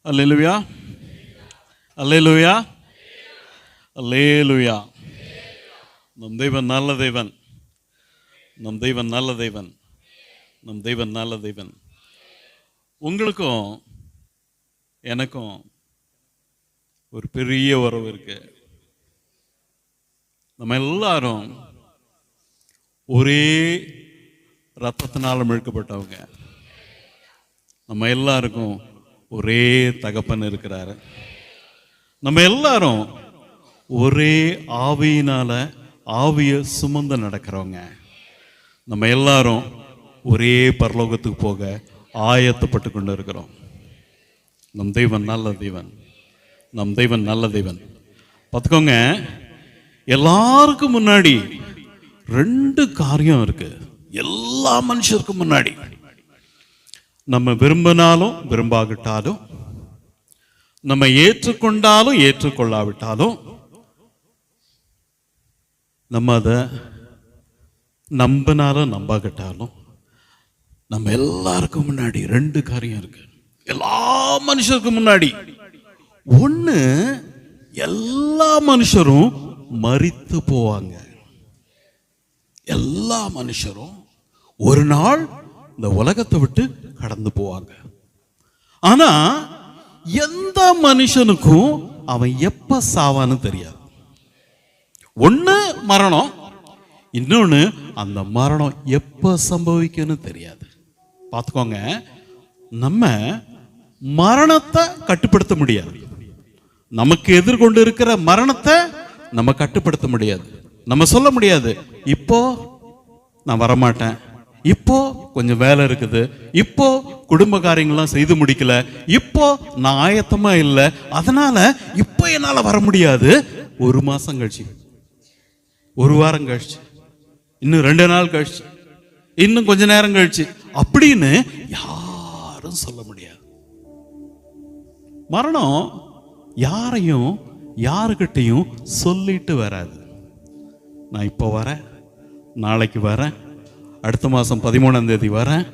அல்லேலூயா, அல்லேலூயா, அல்லேலூயா. நம் தெய்வன் நல்ல தெய்வன், நம் தெய்வன் நல்ல தெய்வன், நம் தெய்வன் நல்ல தெய்வன். உங்களுக்கும் எனக்கும் ஒரு பெரிய உறவு இருக்கு. நம்ம எல்லாரும் ஒரே ரத்தத்தினால இழுக்கப்பட்டவங்க. நம்ம எல்லாருக்கும் ஒரே தகப்பன் இருக்கிறாரு. நம்ம எல்லாரும் ஒரே ஆவியினால ஆவிய சுமந்து நடக்கிறவங்க. நம்ம எல்லாரும் ஒரே பரலோகத்துக்கு போக ஆயத்தப்பட்டு கொண்டு இருக்கிறோம். நம் தெய்வன் நல்ல தெய்வன், நம் தெய்வன் நல்ல தெய்வன். பார்த்துக்கோங்க, எல்லாருக்கும் முன்னாடி ரெண்டு காரியம் இருக்கு. எல்லா மனுஷருக்கும் முன்னாடி, நம்ம விரும்பினாலும் விரும்பாவிட்டாலும், நம்ம ஏற்றுக்கொண்டாலும் ஏற்றுக்கொள்ளாவிட்டாலும், நம்ம அதை நம்பினாலும் நம்பாவிட்டாலும், நம்ம எல்லாருக்கும் முன்னாடி ரெண்டு காரியம் இருக்கு. எல்லா மனுஷருக்கும் முன்னாடி ஒண்ணு, எல்லா மனுஷரும் மரித்து போவாங்க. எல்லா மனுஷரும் ஒரு நாள் இந்த உலகத்தை விட்டு கடந்து போவாங்க. ஆனா எந்த மனுஷனுக்கும் அவன் எப்ப சாவான்னு தெரியாது. ஒண்ணு மரணம், இன்னொன்னு அந்த மரணம் எப்ப சம்பவிக்குன்னு தெரியாது. பார்த்துக்கோங்க, நம்ம மரணத்தை கட்டுப்படுத்த முடியாது. நமக்கு எதிர்கொண்டு இருக்கிற மரணத்தை நம்ம கட்டுப்படுத்த முடியாது. நம்ம சொல்ல முடியாது, இப்போ நான் வரமாட்டேன், இப்போ கொஞ்சம் வேலை இருக்குது, இப்போ குடும்ப காரியங்கள்லாம் செய்து முடிக்கல, இப்போ நான் ஆயத்தமா இல்லை, அதனால இப்போ என்னால வர முடியாது. ஒரு மாசம் கழிச்சு, ஒரு வாரம் கழிச்சு, இன்னும் 2 நாள் கழிச்சு, இன்னும் கொஞ்ச நேரம் கழிச்சு அப்படின்னு யாரும் சொல்ல முடியாது. மரணம் யாரையும் யாருக்கிட்டையும் சொல்லிட்டு வராது. நான் இப்போ வரேன், நாளைக்கு வரேன், அடுத்த மாதம் 13ஆம் தேதி வரேன்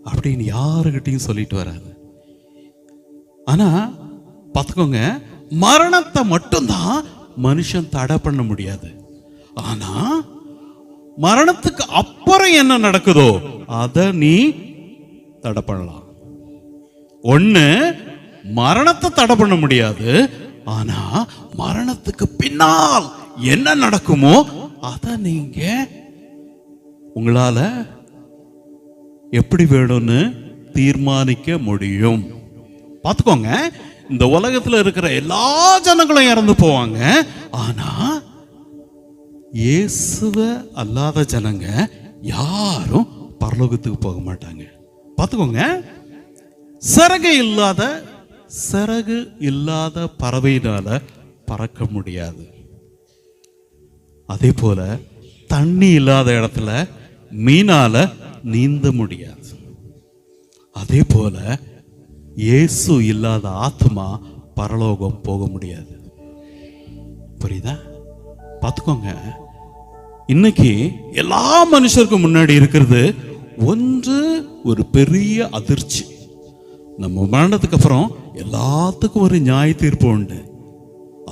அப்படின்னு யாருக்கிட்டையும் சொல்லிட்டு வராது. ஆனா பார்த்துக்கோங்க, மரணத்தை மட்டும்தான் மனுஷன் தடை பண்ண முடியாது. ஆனா மரணத்துக்கு அப்புறம் என்ன நடக்குதோ அதை நீ தடை பண்ணலாம். ஒண்ணு, மரணத்தை தடை பண்ண முடியாது, ஆனா மரணத்துக்கு பின்னால் என்ன நடக்குமோ அதை நீங்க உங்களால எப்படி வேணும்னு தீர்மானிக்க முடியும். பார்த்துக்கோங்க, இந்த உலகத்துல இருக்கிற எல்லா ஜனங்களும் இறந்து போவாங்க, ஆனா இயேசுவ அல்லாத ஜனங்க யாரும் பரலோகத்துக்கு போக மாட்டாங்க. பார்த்துக்கோங்க, சிறகு இல்லாத பறவையினால பறக்க முடியாது. அதே போல தண்ணி இல்லாத இடத்துல மீனால நீந்த முடியாது. அதே போல இயேசு இல்லாத ஆத்மா பரலோகம் போக முடியாது. புரியுதா? பார்த்துக்கோங்க, இன்னைக்கு எல்லா மனுஷருக்கும் முன்னாடி இருக்கிறது ஒன்று, ஒரு பெரிய அதிர்ச்சி. நம்ம மரணத்துக்கு அப்புறம் எல்லாத்துக்கும் ஒரு நியாய தீர்ப்பு உண்டு.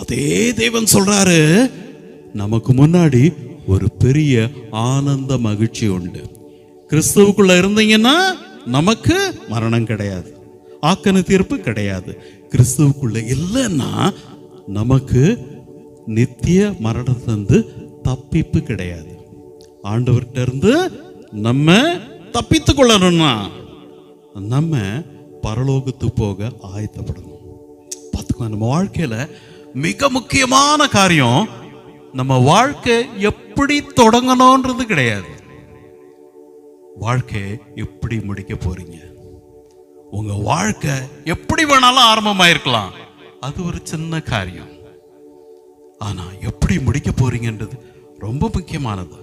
அதே தேவன் சொல்றாரு, நமக்கு முன்னாடி ஒரு பெரிய ஆனந்த மகிழ்ச்சி உண்டு. கிறிஸ்துவுக்குள்ள இருந்தீங்கன்னா நமக்கு மரணம் கிடையாது, ஆக்கன தீர்ப்பு கிடையாது. கிறிஸ்துவுக்குள்ள இல்லைன்னா நமக்கு நித்திய மரணத்திலிருந்து தப்பிப்பு கிடையாது. ஆண்டவர்கிட்ட இருந்து நம்ம தப்பித்து கொள்ளணும்னா நம்ம பரலோகத்துக்கு போக ஆயத்தப்படணும். பார்த்துக்கோ, நம்ம வாழ்க்கையில மிக முக்கியமான காரியம், நம்ம வாழ்க்கை எப்படி தொடங்கணும்ன்றது கிடையாது, வாழ்க்கை எப்படி முடிக்க போறீங்க. உங்க வாழ்க்கை எப்படி வேணாலும் ஆரம்பமாயிருக்கலாம், அது ஒரு சின்ன காரியம். ஆனா எப்படி முடிக்க போறீங்கன்றது ரொம்ப முக்கியமானது.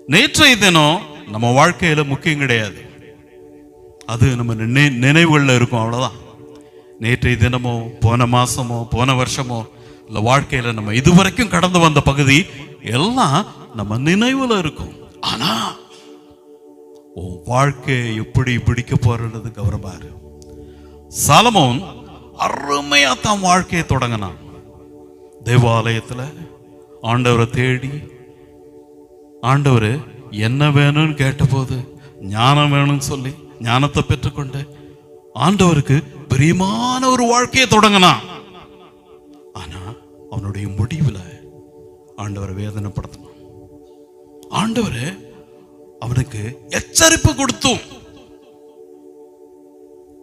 நேற்றைய தினம் நம்ம வாழ்க்கையில முக்கியம் கிடையாது, அது நம்ம நினைவுகள்ல இருக்கும், அவ்வளவுதான். நேற்றைய தினமோ போன மாசமோ போன வருஷமோ இல்லை, வாழ்க்கையில நம்ம இதுவரைக்கும் கடந்து வந்த பகுதி எல்லாம் நம்ம நினைவுல இருக்கும். ஆனா உன் வாழ்க்கையை எப்படி பிடிக்க போறது கவனமாரு. சாலமோன் அருமையா தான் வாழ்க்கையை தொடங்கினான். தேவாலயத்துல ஆண்டவரை தேடி, ஆண்டவர் என்ன வேணும்னு கேட்டபோது ஞானம் வேணும்னு சொல்லி ஞானத்தை பெற்றுக்கொண்டு ஆண்டவருக்கு பிரியமான ஒரு வாழ்க்கையை தொடங்கினான். ஆனா அவனுடைய முடிவுல ஆண்டவரை வேதனைப்படுத்தினான். ஆண்டவர் அவனுக்கு எச்சரிப்பு கொடுத்தும்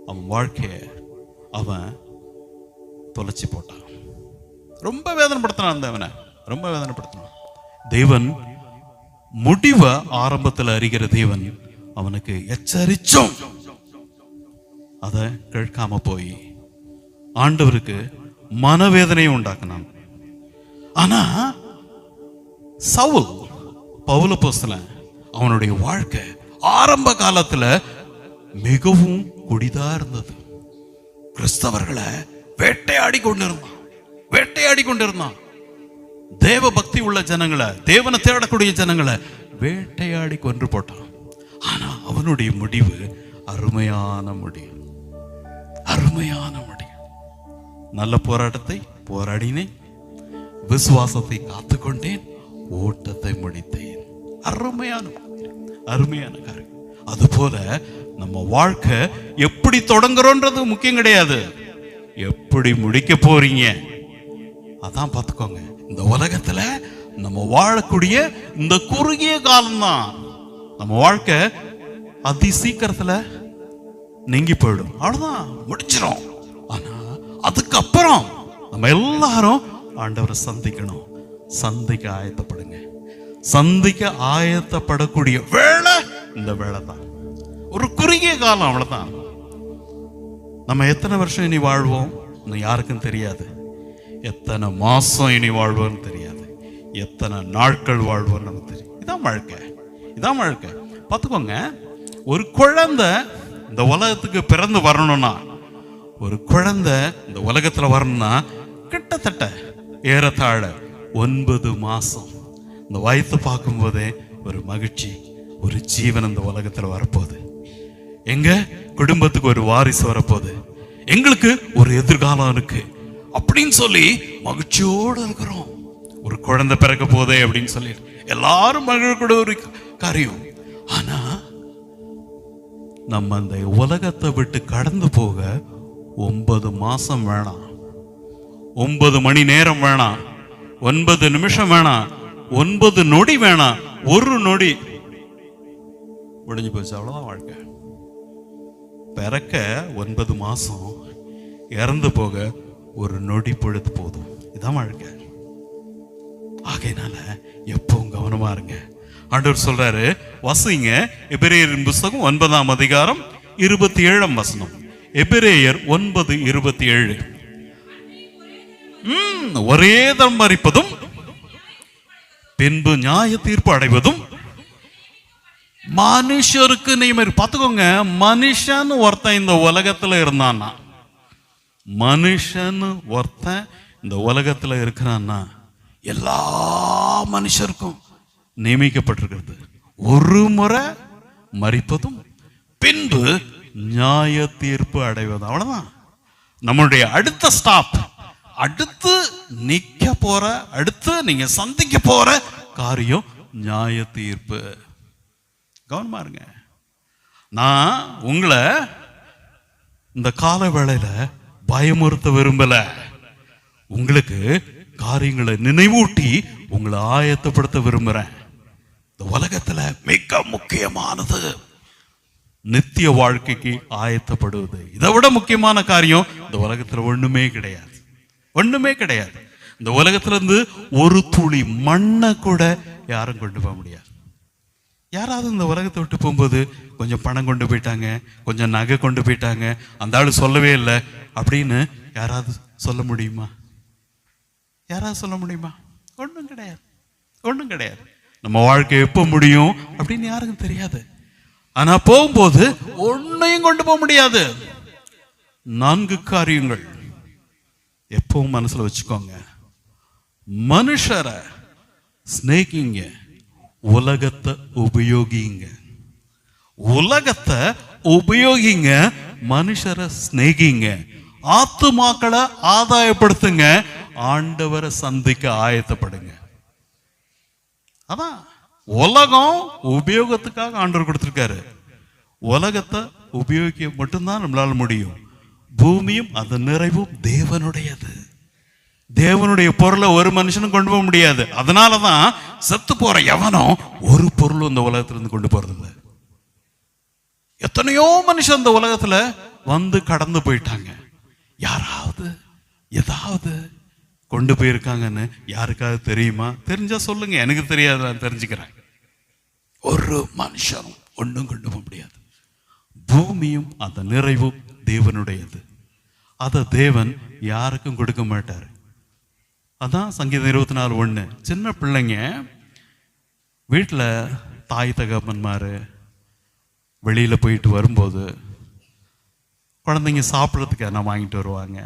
அவன் வாழ்க்கைய அவன் தொலைச்சி போட்டான். ரொம்ப வேதனைப்படுத்தினான். அவனை ரொம்ப வேதனைப்படுத்தினான். தேவன் முடிவை ஆரம்பத்தில் அறிகிற தேவன் அவனுக்கு எச்சரிச்சும் அதை கேட்காம போய் ஆண்டவருக்கு மனவேதனையை உண்டாக்குனான். ஆனா சவுல், பவுல் அப்போஸ்தலன், அவனுடைய வாழ்க்கை ஆரம்ப காலத்துல மிகவும் குடிதா இருந்தது. கிறிஸ்தவர்களை வேட்டையாடி கொண்டிருந்தான். தேவ பக்தி உள்ள ஜனங்களை, தேவனை தேடக்கூடிய ஜனங்களை வேட்டையாடி கொன்று போட்டான். ஆனா அவனுடைய முடிவு அருமையான முடிவு. நல்ல போராட்டத்தை போராடினேன், விசுவாசத்தை காத்துக்கொண்டேன், ஓட்டத்தை முடித்தேன். அருமையான காரியம். அதுபோல நம்ம வாழ்க்கை எப்படி தொடங்குறோன்றது முக்கியம் கிடையாது, எப்படி முடிக்க போறீங்க அதான் பார்த்துக்கோங்க. இந்த உலகத்துல நம்ம வாழக்கூடிய இந்த குறுகிய காலம்தான். நம்ம வாழ்க்கை அதி சீக்கிரத்துல நீங்கி போயிடும், அவ்வளவுதான், முடிச்சிடும். ஆனா அதுக்கப்புறம் நம்ம எல்லாரும் ஆண்டவரை சந்திக்கணும். சந்திக்க ஆயத்தப்படுங்க. சந்திக்க ஆயத்தப்படக்கூடிய வேலை இந்த வேலை தான். ஒரு குறுகிய காலம், அவ்வளவுதான். நம்ம எத்தனை வருஷம் இனி வாழ்வோம் யாருக்கும் தெரியாது. எத்தனை மாசம் இனி வாழ்வோம்னு தெரியாது. எத்தனை நாட்கள் வாழ்வோம்னு நமக்கு தெரியும். இதான் வாழ்க்கை. பார்த்துக்கோங்க, ஒரு குழந்தை இந்த உலகத்துக்கு பிறந்து வரணும்னா, ஒரு குழந்தை இந்த உலகத்துல வரணும்னா கிட்டத்தட்ட ஏறத்தாழ 9 மாசம் இந்த வயத்தை பார்க்கும் போதே ஒரு மகிழ்ச்சி, ஒரு ஜீவன் இந்த உலகத்துல வரப்போகுது. எங்க குடும்பத்துக்கு ஒரு வாரிசு வரப்போகுது, எங்களுக்கு ஒரு எதிர்காலம் இருக்கு அப்படின்னு சொல்லி மகிழ்ச்சியோடு இருக்கிறோம். ஒரு குழந்தை பிறக்க போதே அப்படின்னு சொல்லி எல்லாரும் மகிழக்கூடிய ஒரு காரியம். ஆனா நம்ம அந்த உலகத்தை விட்டு கடந்து போக 9 மாசம் வேணாம், 9 மணி நேரம் வேணாம், 9 நிமிஷம் வேணாம், 9 நொடி வேணாம், ஒரு நொடி முடிஞ்சு போச்சு, அவ்வளவுதான் வாழ்க்கை. பிறக்க 9 மாசம், இறந்து போக ஒரு நொடி பொழுது போதும். இதான் வாழ்க்கை. ஆகையினால எப்பவும் கவனமா இருங்க. ஆண்டவர் சொல்றாரு, வாசிங்க எபிரேயரின் புத்தகம் 9ஆம் அதிகாரம் 27ஆம் வசனம். எபிரேயர் 9:27. ஒரே தரம் மரிப்பதும் பின்பு நியாய தீர்ப்பு அடைவதும் மனுஷருக்கு நியமம். பார்த்துக்கோங்க, மனுஷன் ஒருத்தன் இந்த உலகத்துல இருந்தான்னா, மனுஷன் ஒருத்தன் இந்த உலகத்துல இருக்கிறான்னா எல்லா மனுஷருக்கும் நியமிக்கப்பட்டிருக்கிறது. ஒரு முறை மரிப்பதும் பின்பு நியாய தீர்ப்பு அடைவதும். அவ்வளவுதான் நம்மளுடைய அடுத்த ஸ்டாப். அடுத்து நிக்க போற, அடுத்து நீங்க சந்திக்க போற காரியம் நியாய தீர்ப்பு. கவனமா இருங்க. நான் உங்களை இந்த கால வேளையில பயமுறுத்த விரும்பல. உங்களுக்கு காரியங்களை நினைவூட்டி உங்களை ஆயத்தப்படுத்த விரும்புறேன். இந்த உலகத்துல மிக முக்கியமானது நித்திய வாழ்க்கைக்கு ஆயத்தப்படுவது. இதை விட முக்கியமான காரியம் இந்த உலகத்துல ஒண்ணுமே கிடையாது. இந்த உலகத்துல இருந்து ஒரு துளி மண்ணை கூட யாரும் கொண்டு போக முடியாது. யாராவது இந்த உலகத்தை விட்டு போகும்போது கொஞ்சம் பணம் கொண்டு போயிட்டாங்க, கொஞ்சம் நகை கொண்டு போயிட்டாங்க, அந்த ஆளு சொல்லவே இல்லை அப்படின்னு யாராவது சொல்ல முடியுமா? ஒண்ணும் கிடையாது. நம்ம வாழ்க்கை எப்போ முடியும் அப்படின்னு யாருக்கும் தெரியாது. ஆனா போகும்போது ஒன்னையும் கொண்டு போக முடியாது. 4 காரியங்கள் எப்பவும் மனசுல வச்சுக்கோங்க. மனுஷரை ஸ்நேகிங்க, உலகத்தை உபயோகிங்க, மனுஷரை ஸ்நேகிங்க, ஆத்துமாக்களை ஆதாயப்படுத்துங்க, ஆண்டவரை சந்திக்க ஆயத்தப்படுங்க. அதான் உலகம் உபயோகத்துக்காக ஆண்டவர் கொடுத்திருக்காரு. உலகத்தை உபயோகிக்க மட்டும்தான் நம்மளால முடியும். பூமியும் அதன் நிறைவும் தேவனுடையது. தேவனுடைய பொருளை ஒரு மனுஷனும் கொண்டு போக முடியாது. அதனாலதான் செத்து போற எவனும் ஒரு பொருளும் இந்த உலகத்திலிருந்து கொண்டு போறது இல்லை. எத்தனையோ மனுஷன் இந்த உலகத்துல வந்து கடந்து போயிட்டாங்க. யாராவது ஏதாவது கொண்டு போயிருக்காங்கன்னு யாருக்காவது தெரியுமா? தெரிஞ்சா சொல்லுங்க, எனக்கு தெரியாது, நான் தெரிஞ்சுக்கிறேன். ஒரு மனுஷனும் ஒன்றும் கொண்டு போக முடியாது. பூமியும் அந்த நிறைவும் தேவனுடையது. அதை தேவன் யாருக்கும் கொடுக்க மாட்டார். அதான் சங்கீதம் 24:1. சின்ன பிள்ளைங்க வீட்டில் தாய் தகப்பன்மாரு வெளியில போயிட்டு வரும்போது குழந்தைங்க சாப்பிட்றதுக்கு எதனா வாங்கிட்டு வருவாங்க,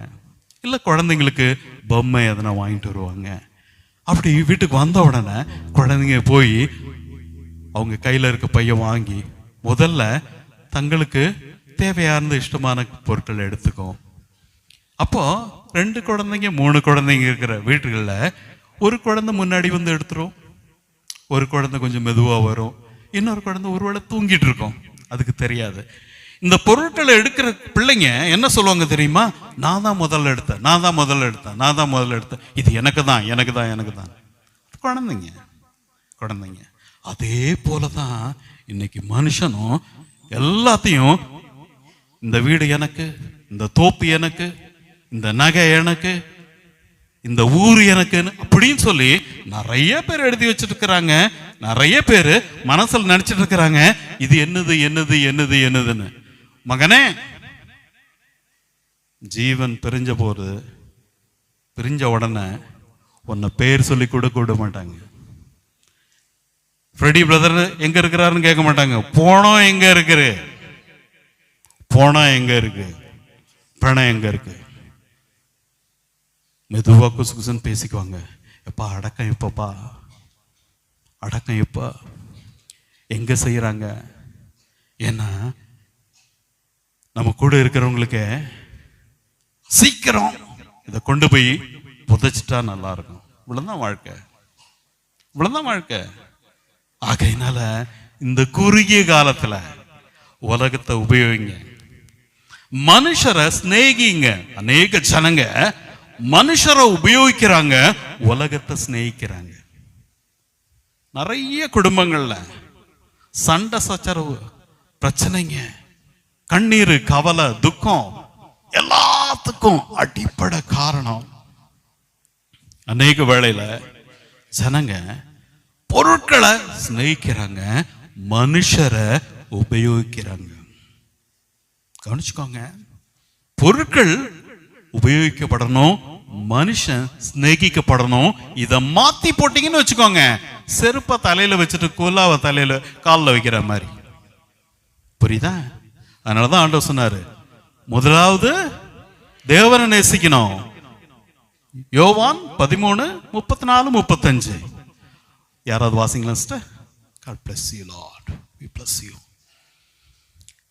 இல்லை குழந்தைங்களுக்கு பொம்மை எதனா வாங்கிட்டு வருவாங்க. அப்படி வீட்டுக்கு வந்த உடனே குழந்தைங்க போய் அவங்க கையில் இருக்க பையன் வாங்கி முதல்ல தங்களுக்கு தேவையான இஷ்டமான பொருட்களை எடுத்துக்கும். அப்போ 2 குழந்தைங்க 3 குழந்தைங்க இருக்கிற வீட்டுகளில் ஒரு குழந்தை முன்னாடி வந்து எடுத்துரும், ஒரு குழந்தை கொஞ்சம் மெதுவாக வரும், இன்னொரு குழந்தை ஒருவேளை தூங்கிட்டு இருக்கும், அதுக்கு தெரியாது. இந்த பொருட்களை எடுக்கிற பிள்ளைங்க என்ன சொல்லுவாங்க தெரியுமா? நான் தான் முதல்ல எடுத்தேன், நான் தான் முதல்ல எடுத்தேன், நான் தான் முதல்ல எடுத்தேன், இது எனக்கு தான், எனக்கு தான், எனக்கு தான். குழந்தைங்க குழந்தைங்க. அதே போலதான் இன்னைக்கு மனுஷனும் எல்லாத்தையும், இந்த வீடு எனக்கு, இந்த தோப்பு எனக்கு, இந்த நகை எனக்கு, இந்த ஊர் எனக்குன்னு அப்படின்னு சொல்லி நிறைய பேர் எழுதி வச்சுட்டு இருக்கிறாங்க. நிறைய பேர் மனசுல நினைச்சிட்டு இருக்கிறாங்க, இது என்னது என்னது என்னது என்னதுன்னு. மகனே, ஜீவன் பிரிஞ்ச போது, பிரிஞ்ச உடனே உன்னை பேர் சொல்லி கொடுக்க விட மாட்டாங்க. ஃப்ரெடி பிரதர் எங்க இருக்கிறாருன்னு கேட்க மாட்டாங்க. போனோம் எங்க இருக்கு, போனோம் எங்க இருக்கு, பணம் எங்க இருக்கு. மெதுவா குசு குசுன்னு பேசிக்குவாங்க. எப்பா அடக்கம் எப்பப்பா, அடக்கம் எப்ப, எங்க செய்யறாங்க? ஏன்னா நம்ம கூட இருக்கிறவங்களுக்கு சீக்கிரம் இதை கொண்டு போய் புதைச்சிட்டா நல்லா இருக்கும். இவ்வளவுதான் வாழ்க்கை, இவ்வளவுதான் வாழ்க்கை. ஆகையினால இந்த குறுகிய காலத்துல உலகத்தை உபயோகிங்க, மனுஷரை சிநேகிங்க. அநேக ஜனங்க மனுஷரை உபயோகிக்கிறாங்க, உலகத்தை சிநேகிக்கிறாங்க. நிறைய குடும்பங்கள்ல சண்டை சச்சரவு, பிரச்சனைங்க, கண்ணீர், கவலை, துக்கம், எல்லாத்துக்கும் அடிப்படை காரணம் அநேக வேளையில ஜனங்க பொருட்களை சிநேகிக்கிறாங்க, மனுஷரை உபயோகிக்கிறாங்க. கவனிச்சுக்கோங்க, பொருட்கள் உபயோகிக்கப்படணும், மனுஷன் சிநேகிக்கப்படணும். இதை மாத்தி போட்டீங்கன்னு வச்சுக்கோங்க, செருப்ப தலையில வச்சுட்டு கோலாவை தலையில காலில் வைக்கிற மாதிரி. புரியுதா? அதனாலதான் ஆண்டவர் சொன்னாரு, முதலாவது தேவனை நேசிக்கணும். யோவான் 13:34-35. யாராவது வாசிங்களா sister? God bless you Lord, we bless you.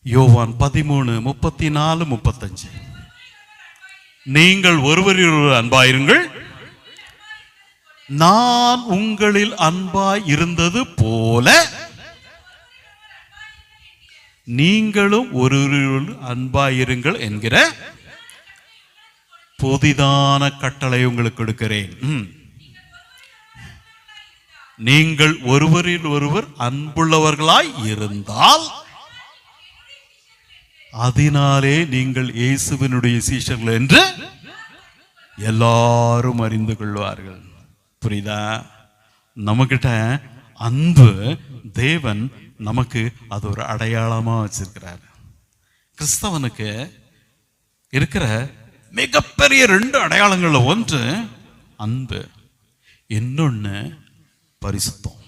யோவான் 13:34-35. நீங்கள் ஒருவரில் அன்பாயிருங்கள், நான் உங்களில் அன்பாய் இருந்தது போல நீங்களும் ஒருவரில் அன்பாயிருங்கள் என்கிற புதிதான கட்டளை உங்களுக்கு கொடுக்கிறேன். நீங்கள் ஒருவரில் ஒருவர் அன்புள்ளவர்களாய் இருந்தால் அதனாலே நீங்கள் இயேசுவினுடைய சீஷர்கள் என்று எல்லாரும் அறிந்து கொள்வார்கள். புரியுதா? நம்மகிட்ட அன்பு தேவன் நமக்கு அது ஒரு அடையாளமா வச்சிருக்கிறார். கிறிஸ்தவனுக்கு இருக்கிற மிகப்பெரிய 2 அடையாளங்கள்ல ஒன்று அன்பு, இன்னொன்னு பரிசுத்தம்.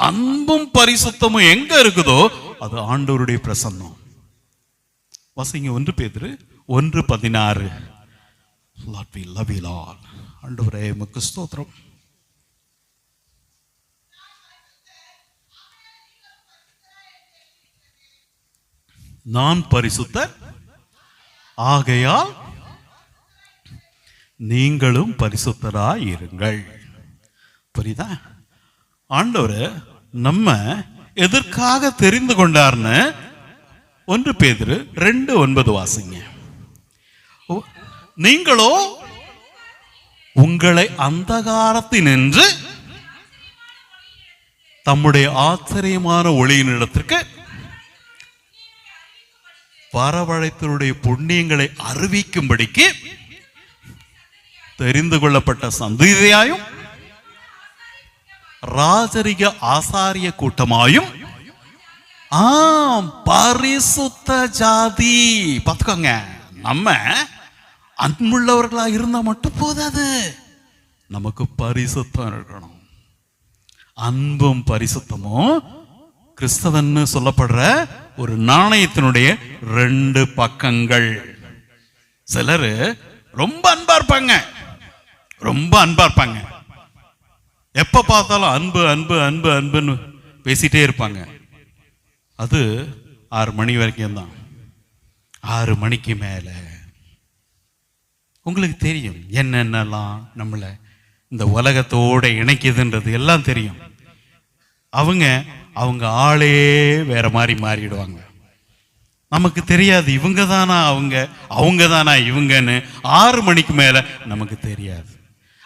அன்பும் பரிசுத்தமும் எங்க இருக்குதோ அது ஆண்டவருடைய பிரசன்னம். வாசிங்க 1 பேதுரு 1:16. Lord, we love you Lord. ஆண்டவரே உமக்கு ஸ்தோத்திரம். நான் பரிசுத்தர் ஆகையால் நீங்களும் பரிசுத்தராய் இருங்கள். புரியுதா? ஆண்டவர் நம்ம எதற்காக தெரிந்து கொண்டார்னு 1 பேதுரு 2:9 வாசிங்க. நீங்களோ உங்களை அந்தகாரத்தினின்று தம்முடைய ஆச்சரியமான ஒளியின் இடத்திற்கு வரவழைத்தருடைய புண்ணியங்களை அறிவிக்கும்படிக்கு தெரிந்து கொள்ளப்பட்ட சந்ததியாயும் ராஜரிக ஆசாரிய கூட்டமாயும் பரிசுத்த ஜாதி. பார்த்துக்கோங்க, நம்ம அன்புள்ளவர்களா இருந்தா மட்டும் போதாது, நமக்கு பரிசுத்தம் இருக்கணும். அன்பும் பரிசுத்தமும் கிறிஸ்தவன்னு சொல்லப்படுற ஒரு நாணயத்தினுடைய 2 பக்கங்கள். சிலர் ரொம்ப அன்பா இருப்பாங்க, ரொம்ப அன்பா இருப்பாங்க, எப்ப பார்த்தாலும் அன்பு அன்பு அன்பு அன்புன்னு பேசிட்டே இருப்பாங்க. அது 6 மணி வரைக்கும் தான். 6 மணிக்கு மேல உங்களுக்கு தெரியும் என்னென்னலாம் நம்மளை இந்த உலகத்தோட இணைக்குதுன்றது எல்லாம் தெரியும். அவங்க ஆளே வேற மாதிரி மாறிடுவாங்க. நமக்கு தெரியாது இவங்க தானா அவங்க தானா இவங்கன்னு. 6 மணிக்கு மேல நமக்கு தெரியாது.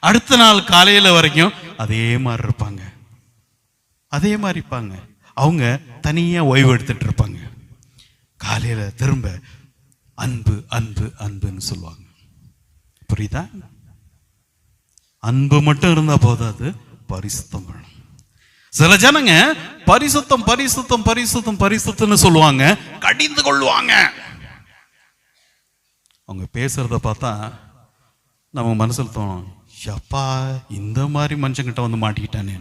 அடுத்த நாள் காலையில வரைக்கும் அதே மாதிரி இருப்பாங்க, அதே மாதிரி இருப்பாங்க. அவங்க தனியா ஓய்வு எடுத்துட்டு இருப்பாங்க. காலையில திரும்ப அன்பு அன்பு அன்புன்னு சொல்லுவாங்க. புரியுதா? அன்பு மட்டும் இருந்தா போதாது, பரிசுத்தம் வேணும். சில ஜனங்க பரிசுத்தம் பரிசுத்தம் பரிசுத்தம் பரிசுத்தம்னு சொல்லுவாங்க, கடிந்து கொள்வாங்க. அவங்க பேசுறத பார்த்தா நம்ம மனசுல தோணும், ஷப்பா இந்த மாதிரி மனுஷங்கிட்ட வந்து மாட்டிக்கிட்டானே.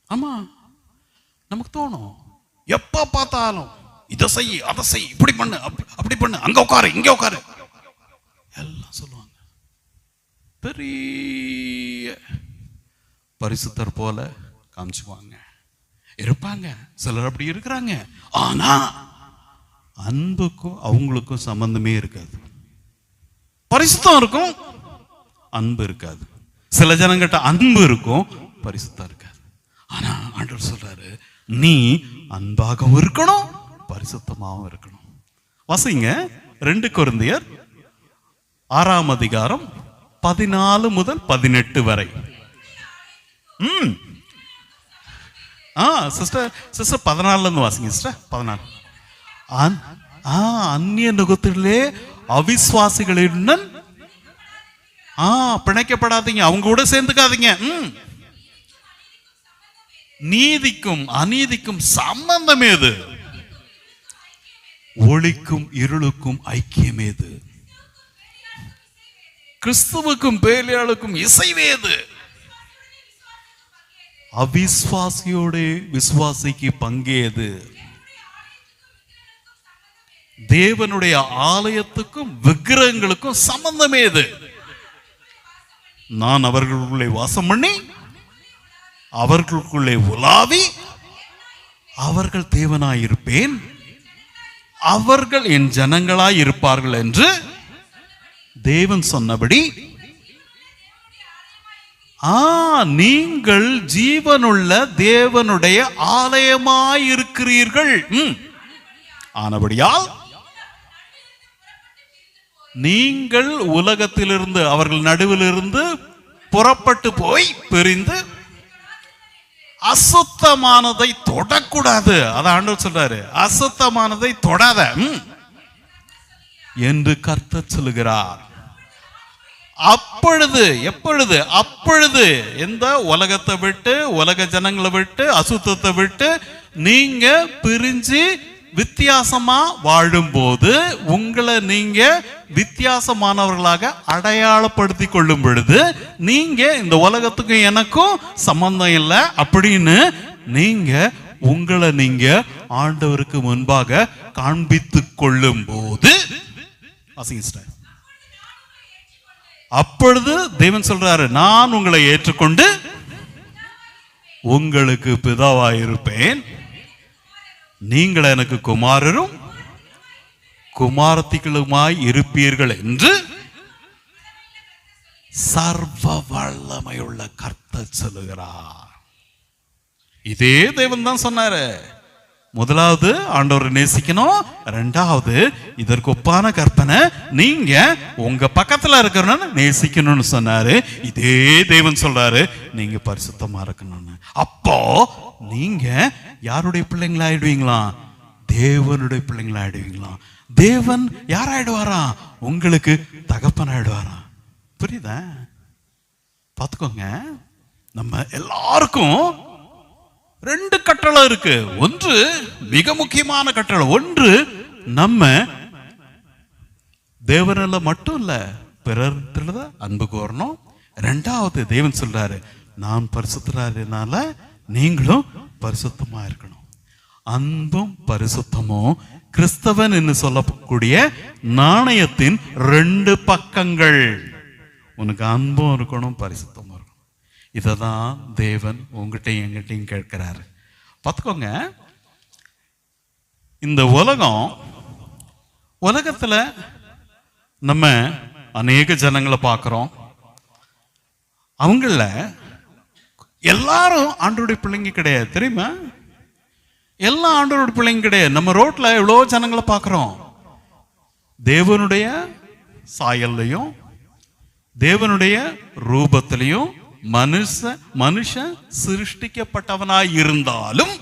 ஆமா, நமக்கு தோணும். எப்ப பார்த்தாலும் இதை செய் அதை செய், இப்படி பண்ணு அப்படி பண்ணு, அங்க உட்காரு இங்க உட்காரு எல்லாம் சொல்லுவாங்க. பெரிய பரிசுத்தர் போல காமிச்சுக்குவாங்க, இருப்பாங்க. சிலர் அப்படி இருக்கிறாங்க. ஆனா அன்புக்கும் அவங்களுக்கும் சம்பந்தமே இருக்காது. பரிசுத்தம் இருக்கும், அன்பு இருக்காது. சில ஜனங்கிட்ட அன்பு இருக்கும், பரிசுத்தம் இருக்காது. ஆனா ஆண்டவர் சொல்றாரு, நீ அன்பாகவும் இருக்கணும், பரிசுத்தமாகவும் இருக்கணும். வாசிங்க 2 கொரிந்தியர் 6ஆம் அதிகாரம் 14 முதல் 18 வரை. சிஸ்டர் 14 இருந்து வாசிங்க சிஸ்டர். 14. அந்நிய நுகத்திலே அவிசுவாசிகளுடன் பிணைக்கப்படாதீங்க, அவங்க கூட சேர்ந்துக்காதீங்க. நீதிக்கும் அநீதிக்கும் சம்பந்தம் ஏது? ஒளிக்கும் இருளுக்கும் ஐக்கியம் ஏது? கிறிஸ்துவுக்கும் பேலியாளுக்கும் இசைவேது? அவிசுவாசியோட விசுவாசிக்கு பங்கேது? தேவனுடைய ஆலயத்துக்கும் விக்கிரகங்களுக்கும் சம்பந்தம் ஏது? நான் அவர்களுக்குள்ளே வாசம் பண்ணி அவர்களுக்குள்ளே உலாவி அவர்கள் தேவனாயிருப்பேன், அவர்கள் என் ஜனங்களாய் இருப்பார்கள் என்று தேவன் சொன்னபடி நீங்கள் ஜீவனுள்ள தேவனுடைய ஆலயமாய் இருக்கிறீர்கள். ஆனபடியால் நீங்கள் உலகத்திலிருந்து அவர்கள் நடுவிலிருந்து புறப்பட்டு போய் பிரிந்து அசுத்தமானதை தொடக்கூடாது. அதான் ஆண்டவர் சொல்றாரு, அசுத்தமானதை தொடாத என்று கர்த்தர் சொல்லுகிறார். அப்பொழுது இந்த உலகத்தை விட்டு, உலக ஜனங்களை விட்டு, அசுத்தத்தை விட்டு நீங்க பிரிஞ்சு வித்தியாசமா வாழும்போது, உங்களை நீங்க வித்தியாசமானவர்களாக அடையாளப்படுத்தி கொள்ளும் பொழுது, நீங்க இந்த உலகத்துக்கும் எனக்கும் சம்பந்தம் இல்லை அப்படின்னு நீங்க உங்களை நீங்க ஆண்டவருக்கு முன்பாக காண்பித்துக் கொள்ளும் போது, அப்பொழுது தேவன் சொல்றாரு, நான் உங்களை ஏற்றுக்கொண்டு உங்களுக்கு பிதாவாயிருப்பேன், நீங்கள் எனக்கு குமாரரும் குமாரத்திகளுமாய் இருப்பீர்கள் என்று சர்வ வல்லமையுள்ள கர்த்தர் சொல்லுகிறார். இதே தேவன் தான் சொன்னாரு. முதலாவது ஆண்டவரை நேசிக்கணும், ரெண்டாவது இதற்கு ஒப்பான கற்பனை நீங்க உங்க பக்கத்துல இருக்கிறவன நேசிக்கணும்னு சொன்னாரு. இதே தேவன் சொல்றாரு நீங்க பரிசுத்தமா இருக்கணும்னு. அப்போ நீங்க யாருடைய பிள்ளைங்களா ஆயிடுவீங்களா? தேவனுடைய பிள்ளைங்களா ஆயிடுவீங்களா? தேவன் யாராயிடுவாரா? உங்களுக்கு தகப்பன் ஆயிடுவாரா? புரியுதா? பார்த்துக்கோங்க, நம்ம எல்லாருக்கும் ரெண்டு கட்டளை இருக்கு. ஒன்று மிக முக்கியமான கட்டளை. ஒன்று நம்ம தேவனால மட்டும் இல்ல பிறர்ல அன்பு கோரணும். ரெண்டாவது தேவன் சொல்றாரு நான் பரிசுத்தனால நீங்களும் பரிசுத்தமா இருக்கணும். அன்பும் பரிசுத்தமும் கிறிஸ்தவன் என்று சொல்லக்கூடிய நாணயத்தின் ரெண்டு பக்கங்கள். உனக்கு அன்பும் இருக்கணும், பரிசுத்தமும் இருக்கணும். இததான் தேவன் உங்ககிட்டையும் எங்கிட்டையும் கேட்கிறாரு. பார்த்துக்கோங்க, இந்த உலகத்துல நம்ம அநேக ஜனங்களை பார்க்கிறோம். அவங்கள எல்லாரும் ஆண்டவருடைய பிள்ளைங்க கிடையாது, தெரியுமா? எல்லாம் ஆண்டவருடைய பிள்ளைங்க கிடையாது. நம்ம ரோட்ல எவ்வளோ ஜனங்களை பார்க்கிறோம். தேவனுடைய சாயல்லையும் தேவனுடைய ரூபத்திலையும் மனுஷன் சிருஷ்டிக்கப்பட்டவனாய் இருந்தாலும்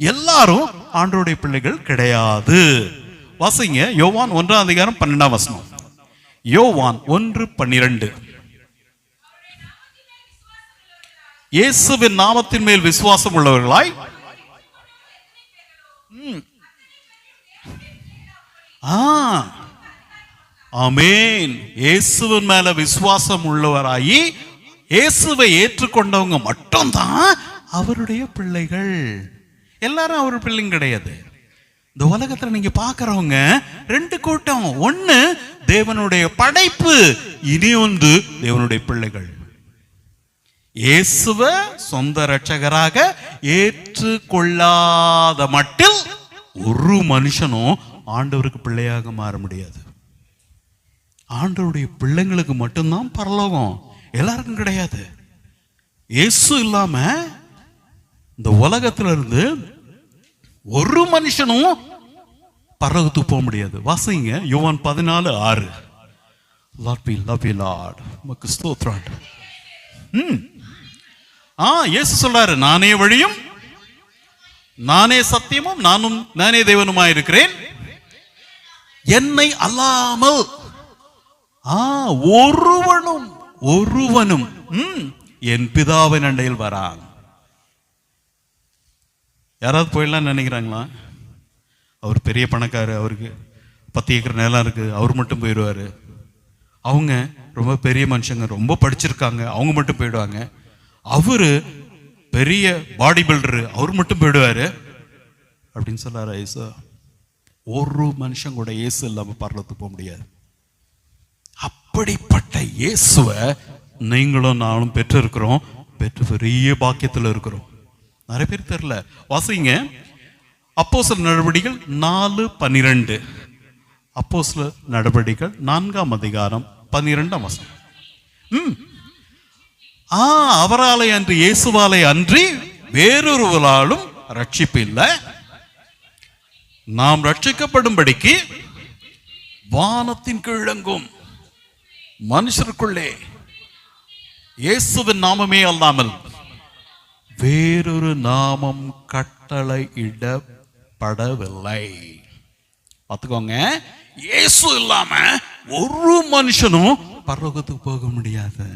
எல்லாரும் ஆண்டவருடைய பிள்ளைகள் கிடையாது. வாசிங்க யோவான் 1:12. யோவான் 1:12. இயேசுவின் நாமத்தின் மேல் விசுவாசம் உள்ளவர்களாய் ஆமென். இயேசுவின் மேல விசுவாசம் உள்ளவராயி இயேசுவை ஏற்றுக்கொண்டவங்க மட்டும்தான் அவருடைய பிள்ளைகள். எல்லாரும் அவர் பிள்ளைங்க கிடையாது. இந்த உலகத்துல நீங்க பாக்குறவங்க ரெண்டு கூட்டம். ஒண்ணு தேவனுடைய படைப்பு, இனி ஒன்று தேவனுடைய பிள்ளைகள். இயேசுவ சொந்த இரட்சகராக ஏற்றுக்கொள்ளாத மட்டில் ஒரு மனுஷனும் ஆண்டவருக்கு பிள்ளையாக மாற முடியாது. ஆண்டவருடைய பிள்ளைங்களுக்கு மட்டும்தான் பரலோகம், எல்லாருக்கும் கிடையாது. இயேசு இல்லாம இந்த உலகத்துல இருந்து ஒரு மனுஷனும் பரலோகத்துக்கு போக முடியாது. வாசிங்க யோவான் 14:6. Lord we love you Lord. உமக்கு ஸ்தோத்திரம். இயேசு சொல்றாரு நானே வழியும் நானே சத்தியமும் நானே தேவனுமாய் இருக்கிறேன். என்னை அல்லாமல் ஒருவனும் என் பிதாவின் அண்டையில் வரான். யாராவது போயிடலாம் நினைக்கிறாங்களா? அவர் பெரிய பணக்காரர், அவருக்கு 10 ஏக்கர் நிலம் இருக்கு, அவர் மட்டும் போயிடுவாரு. அவங்க ரொம்ப பெரிய மனுஷங்க, ரொம்ப படிச்சிருக்காங்க, அவங்க மட்டும் போயிடுவாங்க. அவரு பெரிய பாடி பில்டரு, அவர் மட்டும் போயிடுவாரு அப்படின்னு சொல்லாரு ஐசா. ஒரு மனுஷன் கூட இயேசு இல்லாம பரலோகத்துக்கு போக முடியாது. அப்படிப்பட்ட இயேசுவை நீங்களும் நானும் பெற்று இருக்கிறோம். பெற்று பெரிய பாக்கியத்தில் இருக்கிறோம். நிறைய பேர் தெரியல. வாசிங்க அப்போஸ்தலர் நடவடிக்கைகள் 4:12. அப்போஸ்தலர் நடவடிக்கைகள் 4:12. அவராலே அன்றி இயேசுவாலே அன்றி வேறொருவராலும் ரட்சிப்பு இல்லை. நாம் ரட்சிக்கப்படும்படிக்கு வானத்தின் கீழெங்கும் மனுஷருக்குள்ளே இயேசுவின் நாமமே அல்லாமல் வேறொரு நாமம் கட்டளை இடப்படவில்லை. பார்த்துக்கோங்க, இயேசு இல்லாம ஒரு மனுஷனும் பரலோகத்துக்கு போக முடியாது.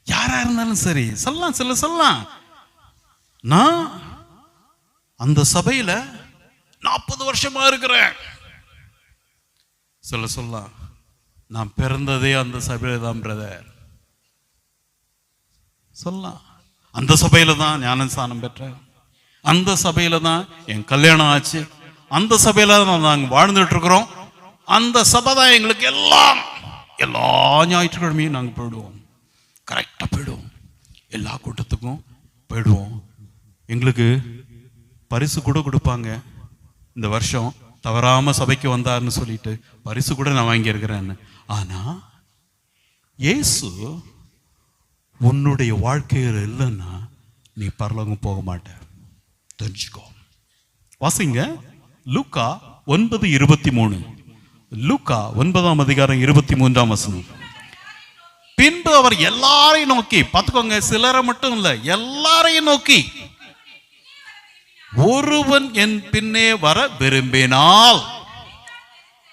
யாரா இருந்தாலும் சரி சொல்லலாம். நான் அந்த சபையில 40 வருஷமா இருக்கிறேன். சொல்லலாம் நான் பிறந்ததே அந்த சபையில தான் பிரதர் சொல்லலாம். அந்த சபையில தான் ஞானஸ்நானம் பெற்றேன், அந்த சபையில தான் என் கல்யாணம் ஆச்சு, அந்த சபையில தான் நாங்கள் வாழ்ந்துட்டு இருக்கிறோம், அந்த சபை தான் எங்களுக்கு எல்லா ஞாயிற்றுக்கிழமையும் நாங்கள் போயிடுவோம், கரெக்டாக போயிடுவோம், எல்லா கூட்டத்துக்கும் போயிடுவோம். எங்களுக்கு பரிசு கூட கொடுப்பாங்க. இந்த வருஷம் தவறாம சபைக்கு வந்தாருன்னு சொல்லிட்டு பரிசு கூட நான் வாங்கியிருக்கிறேன்னு. ஆனா இயேசு உன்னுடைய வாழ்க்கையில் இல்லைன்னா நீ பரலோகம் போக மாட்ட, தெரிஞ்சுக்கோ. வாசிங்க லூக்கா 9:23. லூக்கா 9:23. பின்பு அவர் எல்லாரையும் நோக்கி, பார்த்துக்கோங்க, சிலரை மட்டும் இல்ல, எல்லாரையும் நோக்கி, ஒருவன் என் பின்னே வர விரும்பினால்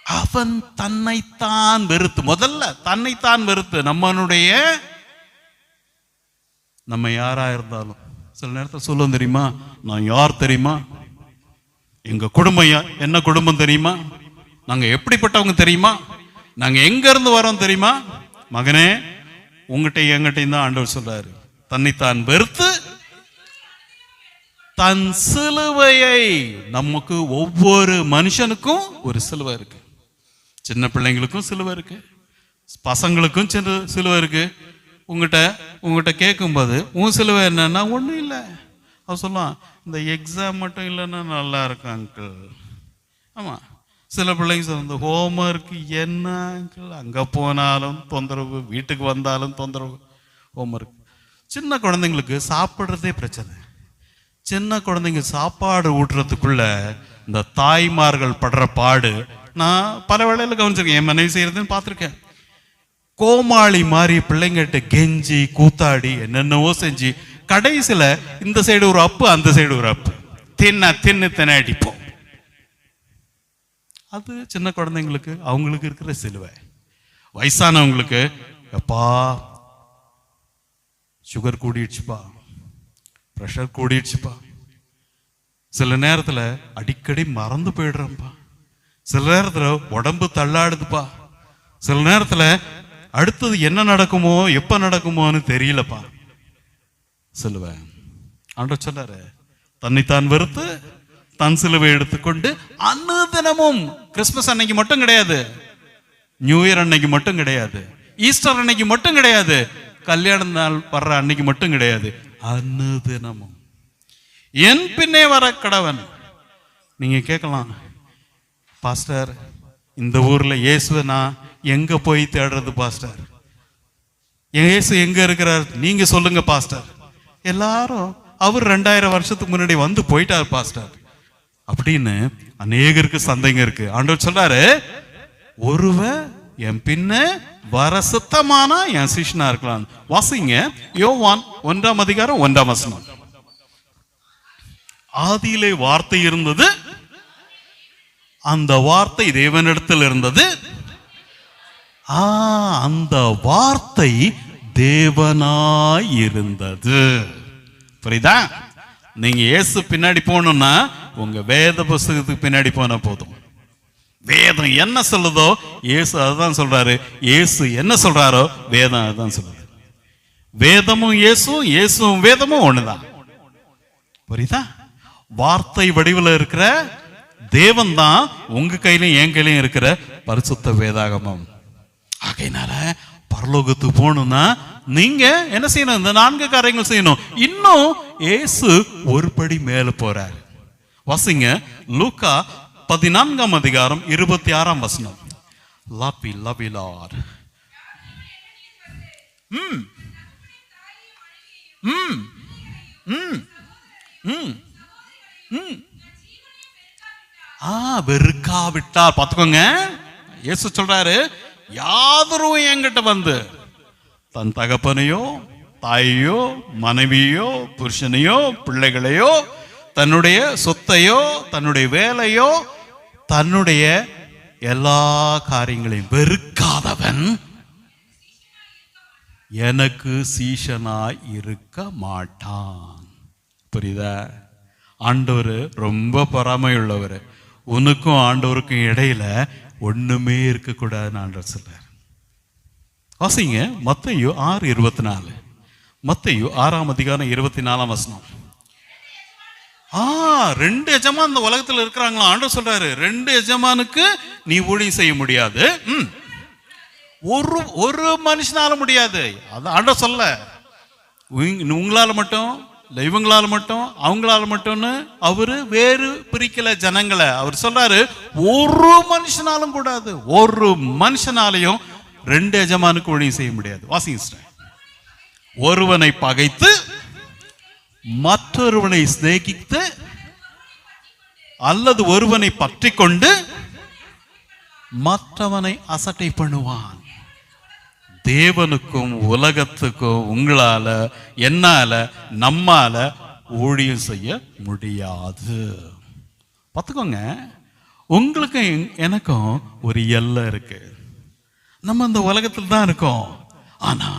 அவன் தன்னைத்தான் வெறுத்து, முதல்ல தன்னைத்தான் வெறுத்து, நம்ம யாரா இருந்தாலும் சில நேரத்தில் சொல்லுவோம் தெரியுமா, நான் யார் தெரியுமா, எங்க குடும்பம் என்ன குடும்பம் தெரியுமா, நாங்க எப்படிப்பட்டவங்க தெரியுமா, நாங்க எங்க இருந்து வரோம் தெரியுமா. மகனே, உங்ககிட்ட எங்கிட்டையும் தான் ஆண்டவர் சொல்றாரு, தன்னைத்தான் வெறுத்து தன் சிலுவையை. நமக்கு ஒவ்வொரு மனுஷனுக்கும் ஒரு சிலுவை இருக்கு. சின்ன பிள்ளைங்களுக்கும் சிலுவை இருக்கு, பசங்களுக்கும் சிலுவை இருக்கு. உங்ககிட்ட கேட்கும்போது உன் சிலுவை என்னன்னா ஒன்றும் இல்லை. அவன் சொல்லலாம், இந்த எக்ஸாம் மட்டும் இல்லைன்னா நல்லா இருக்கும் அங்கிள். ஆமாம், சில பிள்ளைங்க சொல்ல, இந்த ஹோம்ஒர்க் என்ன அங்கிள், அங்கே போனாலும் தொந்தரவு, வீட்டுக்கு வந்தாலும் தொந்தரவு, ஹோம்ஒர்க். சின்ன குழந்தைங்களுக்கு சாப்பிட்றதே பிரச்சனை. சின்ன குழந்தைங்க சாப்பாடு ஊட்டுறதுக்குள்ள இந்த தாய்மார்கள் படுற பாடு நான் பல வேளையில் கவனிச்சிருக்கேன். என் மனைவி செய்யறதுன்னு பார்த்துருக்கேன். கோமாளி மாதிரி பிள்ளைங்கிட்ட கெஞ்சி கூத்தாடி என்னென்னவோ செஞ்சு கடைசியில் இந்த சைடு ஒரு அப்பு, அந்த சைடு ஒரு அப்பு, தின்னு அடிப்போம். அது சின்ன குழந்தைங்களுக்கு அவங்களுக்கு இருக்கிற சிலுவை. வயசானவங்களுக்கு, எப்பா சுகர் கூடிடுச்சுப்பா, ப்ரெஷர் கூடிடுச்சுப்பா, சில நேரத்தில் அடிக்கடி மறந்து போயிடுறேன்ப்பா, சில நேரத்தில் உடம்பு தள்ளாடுதுப்பா, சில நேரத்தில் அடுத்தது என்ன நடக்குமோ எப்ப நடக்குமோன்னு தெரியலப்பா. சிலுவை. ஆண்டவர் சொன்னாரு, தன்னைத்தான் வெறுத்து தன் சிலுவை எடுத்துக்கொண்டு அனுதினமும், கிறிஸ்துமஸ் அன்னைக்கு மட்டும் கிடையாது, நியூ இயர் அன்னைக்கு மட்டும் கிடையாது, ஈஸ்டர் அன்னைக்கு மட்டும் கிடையாது, கல்யாண நாள் வர்ற அன்னைக்கு மட்டும் கிடையாது, அனுதினமும் என் பின்னே வர கடவன். நீங்க கேட்கலாம், பாஸ்டர் இந்த ஊர்ல இயேசுவை நான் எங்க போய் தேடுறது பாஸ்டர், இயேசு எங்க இருக்கிறார் நீங்க சொல்லுங்க பாஸ்டர். எல்லாரும் அவர் 2000 வருஷத்துக்கு முன்னாடி வந்து போயிட்டார் பாஸ்டர் அப்படின்னு அநேகருக்கு சந்தேகம் இருக்கு. ஆண்டவர் சொல்றாரு, ஒருவன் என் பின்ன வர சுத்தமானா என் சிஷ்யனா இருக்கலாம். வாசிங்க யோவான் 1:1. ஆதியிலே வார்த்தை இருந்தது, அந்த வார்த்தை தேவனிடத்தில் இருந்தது, அந்த வார்த்தை தேவனாய் இருந்தது. புரியுதா? நீங்க இயேசு பின்னாடி போகணும்னா உங்க வேத புஸ்தகத்துக்கு பின்னாடி போனா போதும். வேதம் என்ன சொல்லுதோ இயேசு அதுதான் சொல்றாரு, இயேசு என்ன சொல்றாரோ வேதம் அதுதான் சொல்லுது. வேதமும் இயேசும், இயேசுவும் வேதமும் ஒண்ணுதான். புரியுதா? வார்த்தை வடிவில் இருக்கிற தேவன் தான் உங்க கையிலும் என் கையிலும் இருக்கிற பரிசுத்த வேதாகமம். ஆகையினால பரலோகத்துக்கு போகணும்னா நீங்க என்ன செய்யணும்? இந்த 4 காரியங்கள் செய்யணும். இன்னும் இயேசு ஒரு படி மேல போறார். வாசிங்க லூக்கா 14:26. Love you Lord. வெறுக்காவிட்டார். பார்த்துக்கோங்க, இயேசு சொல்றாரு, யாதரும் என்கிட்ட வந்து தன் தகப்பனையோ தாயையோ மனைவியோ புருஷனையோ பிள்ளைகளையோ தன்னுடைய சொத்தையோ தன்னுடைய வேலையோ தன்னுடைய எல்லா காரியங்களையும் வெறுக்காதவன் எனக்கு சீஷனாய் இருக்க மாட்டான். புரியுதா? ஆண்டவர் ரொம்ப பொறாமையுள்ளவர். உனக்கும் ஆண்டவருக்கும் இடையில ஒண்ணுமே இருக்கக்கூடாதுன்னு ஆண்டவர் சொல்றார். வாசிங்க மத்தேயு 6:24. மத்தேயு 6:24. 2 எஜமான் இந்த உலகத்துல இருக்கிறாங்களா? ஆண்டவர் சொல்றாரு, 2 எஜமானுக்கு நீ ஊழியம் செய்ய முடியாது. ஒரு மனுஷனால முடியாது. அது ஆண்டவர் சொல்ல, உங்களால மட்டும் இல்லை, இவங்களால மட்டும் அவங்களால மட்டும்னு அவரு வேறு பிரிக்கல ஜனங்களை. அவர் சொல்றாரு, ஒரு மனுஷனாலும் கூடாது, ஒரு மனுஷனாலையும் ரெண்டு எஜமானுக்கு ஊழியம் செய்ய முடியாது. வாசிங்க சிஸ்டர். ஒருவனை பகைத்து மற்றொருவனை சிநேகித்து அல்லது ஒருவனை பற்றி கொண்டு மற்றவனை அசட்டை பண்ணுவான். தேவனுக்கும் உலகத்துக்கும் உங்களால என்னால நம்மால ஊழியம் செய்ய முடியாது. பார்த்துக்கோங்க, உங்களுக்கும் எனக்கும் ஒரு எல்லை இருக்கு. நம்ம இந்த உலகத்தில் தான் இருக்கோம். ஆனா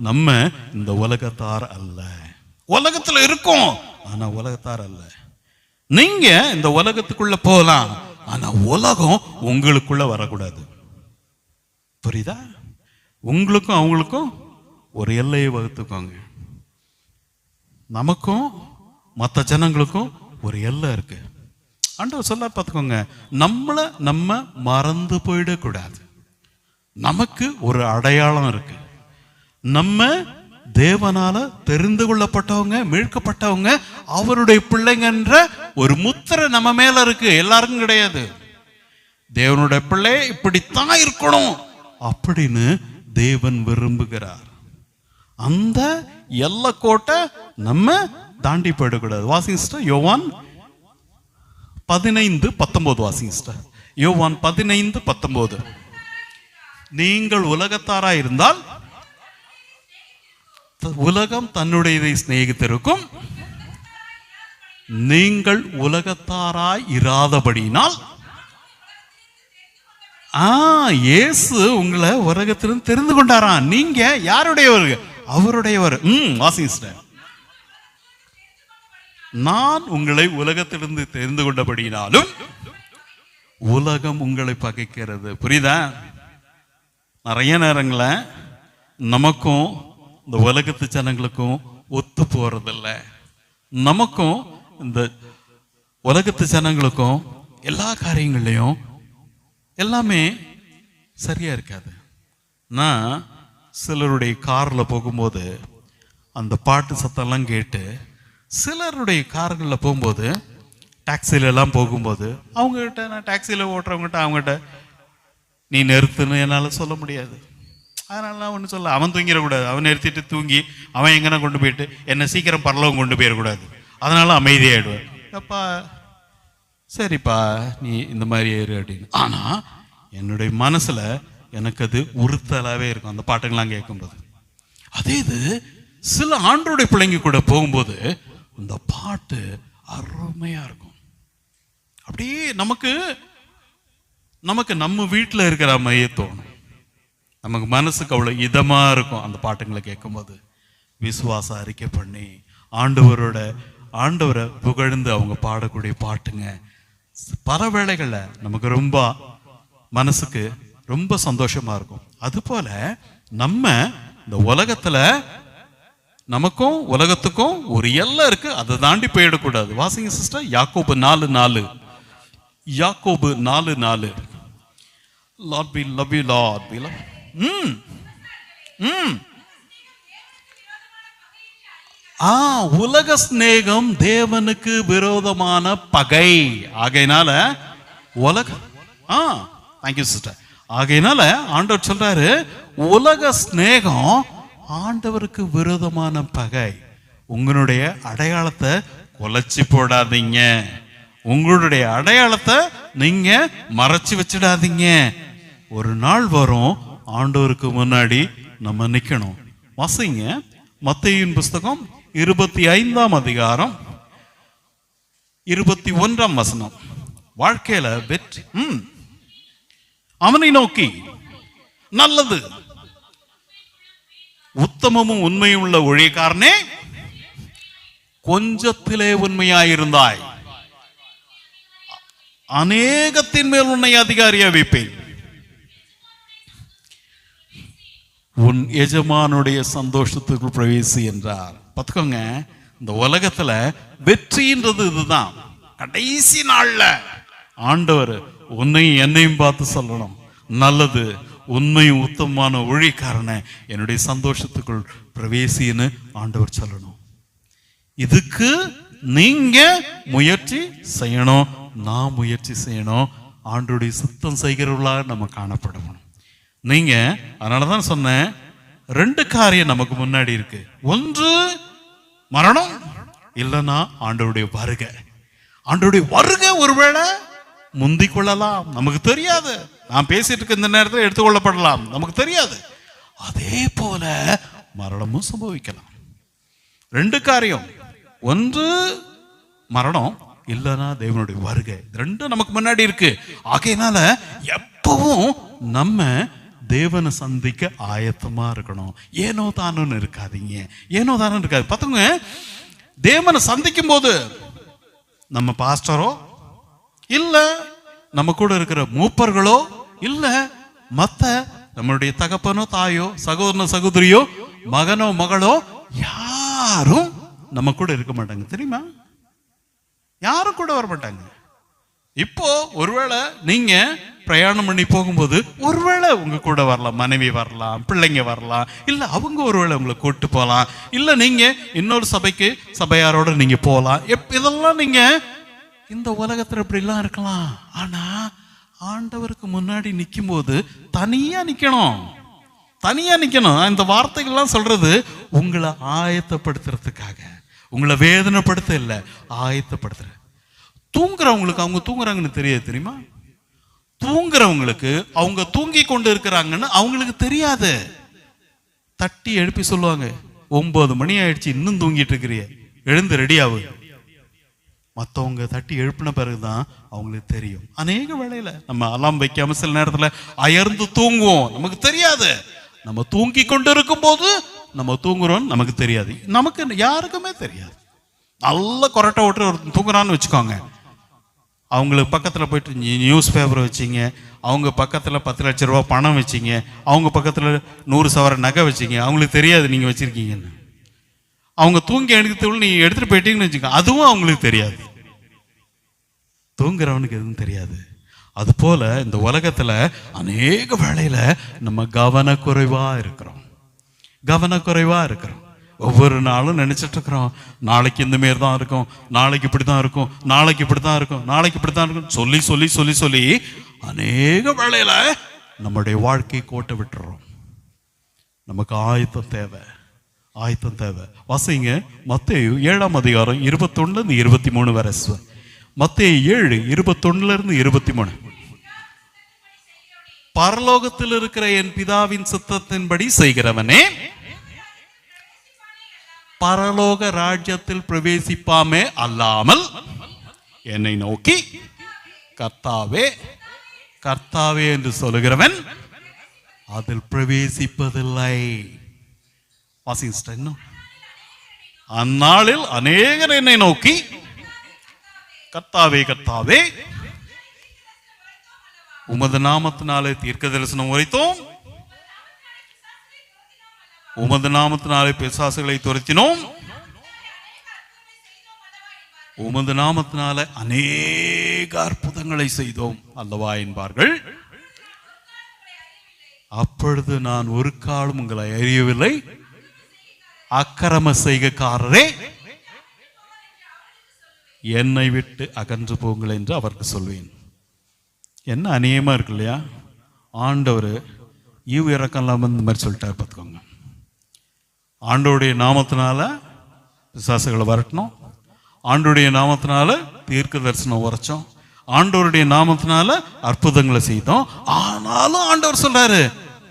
நம்ம இந்த உலகத்தார் அல்ல. உலகத்துல இருக்கோம் ஆனா உலகத்தார் அல்ல. நீங்க இந்த உலகத்துக்குள்ள போகலாம், ஆனா உலகம் உங்களுக்குள்ள வரக்கூடாது. புரியுதா? உங்களுக்கும் அவங்களுக்கும் ஒரு எல்லையை வகுத்துக்கோங்க. நமக்கும் மற்ற ஜனங்களுக்கும் ஒரு எல்லை இருக்கு. ஆண்டவர் சொல்ல பார்த்துக்கோங்க, நம்ம மறந்து போயிடக்கூடாது. நமக்கு ஒரு அடையாளம் இருக்கு. நம்ம தேவனால தெரிந்து கொள்ளப்பட்டவங்க, மீட்கப்பட்டவங்க, அவருடைய பிள்ளைங்கன்ற ஒரு முத்திரை நம்ம மேல இருக்கு. எல்லாருக்கும் கிடையாது. தேவனுடைய பிள்ளை இப்படித்தான் இருக்கணும் அப்படின்னு தேவன் விரும்புகிறார். அந்த எல்லை கோட்டை நம்ம தாண்டி போயிடக்கூடாது. வாசிங்க சிஸ்டர், யோவான் 15:19 வாசிங்க சிஸ்டர். யோவான் 15:19. நீங்கள் உலகத்தாராய் இருந்தால் உலகம் தன்னுடையதை சிநேகித்திருக்கும். நீங்கள் உலகத்தாராய் இராதபடியினால் இயேசு உங்களை உலகத்திலிருந்து தெரிந்து கொண்டாராம். நீங்க யாருடையவர்? அவருடையவர். வாசிங்க சிஸ்டர். நான் உங்களை உலகத்திலிருந்து தெரிந்து கொண்டபடியினாலும் உலகம் உங்களை பகைக்கிறது. புரியுதா? நிறைய நேரங்கள நமக்கும் இந்த உலகத்து ஜனங்களுக்கும் ஒத்து போறதில்ல. நமக்கும் இந்த உலகத்து ஜனங்களுக்கும் எல்லா காரியங்களையும் எல்லாமே சரியா இருக்காது. நான் சிலருடைய கார்ல போகும்போது அந்த பாட்டு சத்தம்லாம் கேட்டு, சிலருடைய கார்களில் போகும்போது, டாக்ஸில எல்லாம் போகும்போது அவங்ககிட்ட, நான் டாக்ஸில ஓட்டுறவங்ககிட்ட, அவங்ககிட்ட நீ நிறுத்துன்னு என்னால் சொல்ல முடியாது. அதனால ஒன்றும் சொல்ல. அவன் தூங்கிடக்கூடாது. அவன் நிறுத்திட்டு தூங்கி அவன் எங்கன்னா கொண்டு போயிட்டு என்னை சீக்கிரம் பரலோகம் கொண்டு போயிடக்கூடாது. அதனால அமைதியாயிடுவேன். அப்பா சரிப்பா நீ இந்த மாதிரி ஏறு அப்படின்னு. ஆனா என்னுடைய மனசுல எனக்கு அது உறுத்தலாவே இருக்கும் அந்த பாட்டுங்களாம் கேட்கும்போது. அதே இது சில ஆண்டோடைய பிள்ளைங்க கூட போகும்போது இந்த பாட்டு அருமையா இருக்கும். அப்படியே நமக்கு நம்ம வீட்டில் இருக்கிற மாதிரியே தோணும். நமக்கு மனசுக்கு அவ்வளோ இதமா இருக்கும் அந்த பாட்டுங்களை கேட்கும்போது. விசுவாச அறிக்கை பண்ணி ஆண்டவரை புகழ்ந்து அவங்க பாடக்கூடிய பாட்டுங்க பல வேளைகளில் நமக்கு ரொம்ப மனசுக்கு ரொம்ப சந்தோஷமா இருக்கும். அது போல நம்ம இந்த உலகத்துல நமக்கும் உலகத்துக்கும் ஒரு எல்லை இருக்கு. அதை தாண்டி போயிடக்கூடாது. வாசிங்க சிஸ்டர். யாக்கோபு 4:4. யாக்கோபு 4:4. Lord, we love you, Lord. We love. உலக சிநேகம் தேவனுக்கு விரோதமான பகை. ஆகையினால தேங்க்யூ சிஸ்டர். ஆகையினால ஆண்டவர் சொல்றாரு, உலக சிநேகம் ஆண்டவருக்கு விரோதமான பகை. உங்களுடைய அடையாளத்தை குலைச்சி போடாதீங்க. உங்களுடைய அடையாளத்தை நீங்க மறைச்சு வச்சிடாதீங்க. ஒரு நாள் வரும், ஆண்டவருக்கு முன்னாடி நம்ம நிக்கணும். வாசிங்க மத்தேயுவின் புஸ்தகம் 25ஆம் அதிகாரம் 21ஆம் வசனம். வாழ்க்கையில வெற்றி. அவனை நோக்கி, நல்லது உத்தமமும் உண்மையும் உள்ள ஊழியக்காரனே, கொஞ்சத்திலே உண்மையாயிருந்தாய், அநேகத்தின் மேல் உன்னை அதிகாரியா வைப்பேன். உன் எஜமானுடைய சந்தோஷத்துக்குள் பிரவேசி என்றார். பார்த்துக்கோங்க, இந்த உலகத்துல வெற்றின்றது இதுதான். கடைசி நாள்ல ஆண்டவர் உன்னையும் என்னையும் பார்த்து சொல்லணும், நல்லது உண்மையும் உத்தமமான ஊழியக்காரனை என்னுடைய சந்தோஷத்துக்குள் பிரவேசின்னு ஆண்டவர் சொல்லணும். இதுக்கு நீங்க முயற்சி செய்யணும், நான் முயற்சி செய்யணும். ஆண்டோடைய சுத்தம் செய்கிறவர்களாக நம்ம காணப்படணும். நீங்க அதனாலதான் சொன்னேன், 2 காரியம் நமக்கு முன்னாடி இருக்கு. ஒன்று மரணம், இல்லைன்னா ஆண்டவருடைய வருகை. ஆண்டவருடைய வருகை ஒருவேளை முந்திக் கொள்ளலாம், நமக்கு தெரியாது. நான் பேசிட்டு இருக்க இந்த நேரத்தில் எடுத்துக்கொள்ளப்படலாம், நமக்கு தெரியாது. அதே போல மரணமும் சம்பவிக்கலாம். 2 காரியம், ஒன்று மரணம், இல்லைன்னா தேவனுடைய வருகை. 2 நமக்கு முன்னாடி இருக்கு. ஆகையினால எப்பவும் நம்ம தேவனை சந்திக்க ஆயத்தமா இருக்கணும். ஏனோ தானோன்னு இருக்காதீங்க, ஏனோ தானோ இருக்காது. பார்த்துங்க, தேவனை சந்திக்கும் போது நம்ம பாஸ்டரோ இல்ல நம்ம கூட இருக்கிற மூப்பர்களோ இல்ல மத்த நம்மளுடைய தகப்பனோ தாயோ சகோதரனோ சகோதரியோ மகனோ மகளோ யாரும் நம்ம கூட இருக்க மாட்டாங்க, தெரியுமா? யாரும் கூட வர மாட்டாங்க. இப்போ ஒருவேளை நீங்க பிரயாணம் பண்ணி போகும்போது ஒருவேளை உங்க கூட வரலாம், மனைவி வரலாம், பிள்ளைங்க வரலாம், இல்ல அவங்க ஒருவேளை உங்களை கூட்டு போகலாம், இல்ல நீங்க இன்னொரு சபைக்கு சபையாரோட நீங்க போகலாம். இதெல்லாம் நீங்க இந்த உலகத்துல இப்படிலாம் இருக்கலாம். ஆனா ஆண்டவருக்கு முன்னாடி நிற்கும் போது தனியா நிக்கணும், தனியா நிக்கணும். இந்த வார்த்தைகள்லாம் சொல்றது உங்களை ஆயத்தப்படுத்துறதுக்காக, உங்களை வேதனைப்படுத்த இல்லை, ஆயத்தப்படுத்துற. தூங்குறவங்களுக்கு அவங்க தூங்குறாங்கன்னு தெரியாது, தெரியுமா? தூங்குறவங்களுக்கு அவங்க தூங்கி கொண்டு இருக்கிறாங்கன்னு அவங்களுக்கு தெரியாது. தட்டி எழுப்பி சொல்லுவாங்க, 9 மணி ஆயிடுச்சு, இன்னும் தூங்கிட்டு இருக்கிறிய, எழுந்து ரெடி ஆகு. மற்றவங்க தட்டி எழுப்பின பிறகுதான் அவங்களுக்கு தெரியும். அநேக வேளையில நம்ம அலாம் வைக்காம சில நேரத்துல அயர்ந்து தூங்குவோம், நமக்கு தெரியாது. நம்ம தூங்கி கொண்டு இருக்கும் போது நம்ம தூங்குறோம், நமக்கு தெரியாது, நமக்கு யாருக்குமே தெரியாது. நல்ல கொரட்டை ஓட்டு ஒரு தூங்குறான்னு வச்சுக்கோங்க, அவங்களுக்கு பக்கத்தில் போயிட்டு நியூஸ் பேப்பர் வச்சிங்க, அவங்க பக்கத்தில் 10 லட்ச ரூபா பணம் வச்சிங்க, அவங்க பக்கத்தில் 100 சவர நகை வச்சிங்க, அவங்களுக்கு தெரியாது நீங்கள் வச்சிருக்கீங்கன்னு. அவங்க தூங்கி எடுக்கிறதுக்குள்ள நீங்கள் எடுத்துகிட்டு போயிட்டீங்கன்னு வச்சுக்கோங்க, அதுவும் அவங்களுக்கு தெரியாது. தூங்குறவனுக்கு எதுவும் தெரியாது. அது போல இந்த உலகத்தில் அநேக வேளையில நம்ம கவனக்குறைவா இருக்கிறோம், கவனக்குறைவா இருக்கிறோம். ஒவ்வொரு நாளும் நினைச்சிட்டு இருக்கிறோம், நாளைக்கு இந்த மாரி தான் இருக்கும், நாளைக்கு இப்படி தான் இருக்கும், நாளைக்கு இப்படி தான் இருக்கும், நாளைக்கு இப்படி தான் இருக்கும் சொல்லி சொல்லி சொல்லி சொல்லி அநேக வேளையில நம்முடைய வாழ்க்கையை கோட்டை விட்டுறோம். நமக்கு ஆயத்தம் தேவை, ஆயத்தம் தேவை. வாசிங்க மத்தேயு 7ஆம் அதிகாரம் 21-23 வரை. மத்தேயு 7:21-23. பரலோகத்தில் இருக்கிற என் பிதாவின் சித்தத்தின்படி செய்கிறவனே பரலோக ராஜ்யத்தில் பிரவேசிப்பாமே அல்லாமல் என்னை நோக்கி கர்த்தாவே கர்த்தாவே என்று சொல்லுகிறவன் அதில் பிரவேசிப்பதில்லை. அந்நாளில் அநேகர் என்னை நோக்கி கர்த்தாவே கர்த்தாவே உமது நாமத்தினாலே தீர்க்க தரிசனம் உரைத்தோம், உமது நாமத்தினாலே பிசாசுகளை துரத்தினோம், உமது நாமத்தினாலே அநேக அற்புதங்களை செய்தோம் அல்லவா என்பார்கள். அப்பொழுது நான் ஒரு காலம் உங்களை அறியவில்லை, அக்கிரம செய்கைக்காரரே என்னை விட்டு அகன்று போங்கள் என்று அவருக்கு சொல்வேன். என்ன அநியாயமா இருக்கு இல்லையா? ஆண்டவர் ஈவு இறக்கம் இந்த மாதிரி சொல்லிட்டார். பார்த்துக்கோங்க, ஆண்டவருடைய நாமத்தினால பிசாசுகளை வரட்டணும், ஆண்டவருடைய நாமத்தினால தீர்க்க தரிசனம் உரைச்சோம், ஆண்டவருடைய நாமத்தினால அற்புதங்களை செய்தோம். ஆனாலும் ஆண்டவர் சொல்றாரு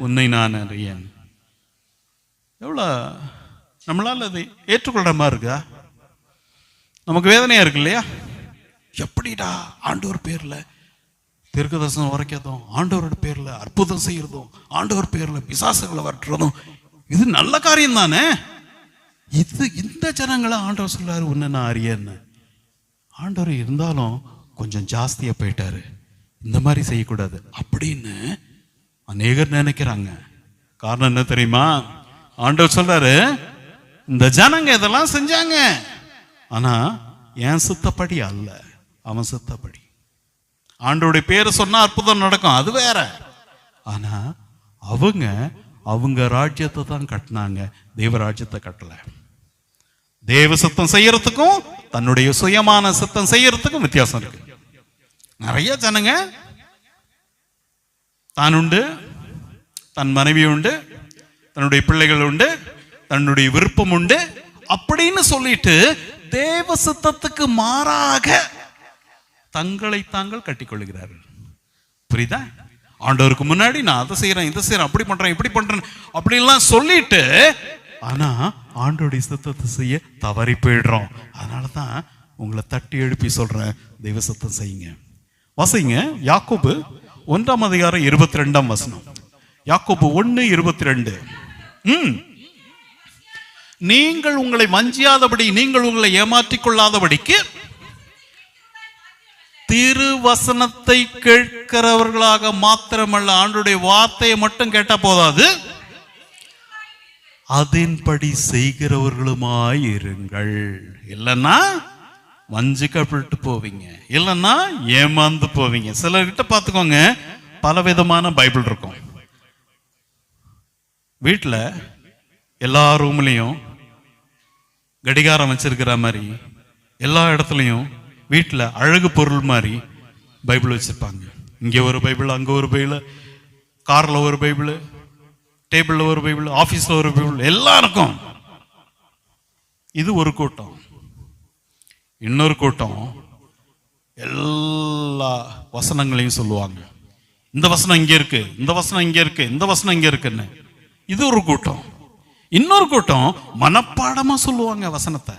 உன்னை நான் அறியேன். எவ்வளோ நம்மளால அதை ஏற்றுக்கொள்ற மாதிரி இருக்கா? நமக்கு வேதனையா இருக்கு இல்லையா? எப்படிடா ஆண்டவர் பேர்ல தீர்க்க தரிசனம் உரைக்கிறதும், ஆண்டவரோட பேர்ல அற்புதம் செய்யறதும், ஆண்டவர் பேர்ல பிசாசுகளை வரட்டுறதும், இது நல்ல காரியம் தானே. இது இந்த ஜனங்களை ஆண்டவர் சொல்றாரு உன்னை நான் அறியன்னு. ஆண்டவர் இருந்தாலும் கொஞ்சம் ஜாஸ்தியா போயிட்டாரு, இந்த மாதிரி செய்யக்கூடாது அப்படின்னு அநேகர் நினைக்கிறாங்க. காரணம் என்ன தெரியுமா? ஆண்டவர் சொல்றாரு இந்த ஜனங்க இதெல்லாம் செஞ்சாங்க, ஆனா என் சித்தப்படி அல்ல, அவன் சித்தப்படி. ஆண்டவருடைய பேரை சொன்னா அற்புதம் நடக்கும், அது வேற. ஆனா அவங்க ராஜ்யத்தை தான் கட்டினாங்க, தேவ ராஜ்யத்தை கட்டல. தேவ சித்தம் செய்யறதுக்கும் தன்னுடைய சுயமான சித்தம் செய்யறதுக்கும் வித்தியாசம் இருக்கு. நிறைய ஜனங்க தான் உண்டு தன் மனைவி உண்டு, தன்னுடைய பிள்ளைகள் உண்டு, தன்னுடைய விருப்பம் உண்டு அப்படின்னு சொல்லிட்டு தேவ சித்தத்துக்கு மாறாக தங்களை தாங்கள் கட்டிக்கொள்கிறார்கள். புரியுதா? ஆண்டவருக்கு முன்னாடி நான் அதை செய்யறேன், இதை செய்யறேன், அப்படி பண்றேன், இப்படி பண்றேன் அப்படின்லாம் சொல்லிட்டு, ஆனா ஆண்டோடைய சித்தத்தை செய்ய தவறி போயிடுறோம். அதனாலதான் உங்களை தட்டி எழுப்பி சொல்றேன், தெய்வ சித்தம் செய்யுங்க. வாசிங்க யாக்கோபு 1:22. யாக்கோபு 1:22. நீங்கள் உங்களை வஞ்சியாதபடி, நீங்கள் உங்களை ஏமாற்றிக் கொள்ளாதபடிக்கு திருவசனத்தை கேட்கிறவர்களாக மாத்திரமல்ல, ஆண்டுடைய வார்த்தையை மட்டும் கேட்டா போதாது, அதன்படி செய்கிறவர்களுமாய் இருங்கள். இல்லைன்னா வஞ்சிக்கப்பட்டு போவீங்க, இல்லைன்னா ஏமாந்து போவீங்க. சிலர்கிட்ட பார்த்துக்கோங்க, பலவிதமான பைபிள் இருக்கும். வீட்டில் எல்லா ரூம்லையும் கடிகாரம் வச்சிருக்கிற மாதிரி, எல்லா இடத்துலையும் வீட்டில் அழகு பொருள் மாதிரி பைபிள் வச்சிருப்பாங்க. இங்கே ஒரு பைபிள், அங்கே ஒரு பைபிள், காரில் ஒரு பைபிள், டேபிளில் ஒரு பைபிள், ஆஃபீஸில் ஒரு பைபிள், எல்லாருக்கும். இது ஒரு கூட்டம். இன்னொரு கூட்டம் எல்லா வசனங்களையும் சொல்லுவாங்க. இந்த வசனம் இங்கே இருக்கு, இந்த வசனம் இங்கே இருக்கு, இந்த வசனம் இங்கே இருக்குன்னு. இது ஒரு கூட்டம். இன்னொரு கூட்டம் மனப்பாடமா சொல்லுவாங்க வசனத்தை.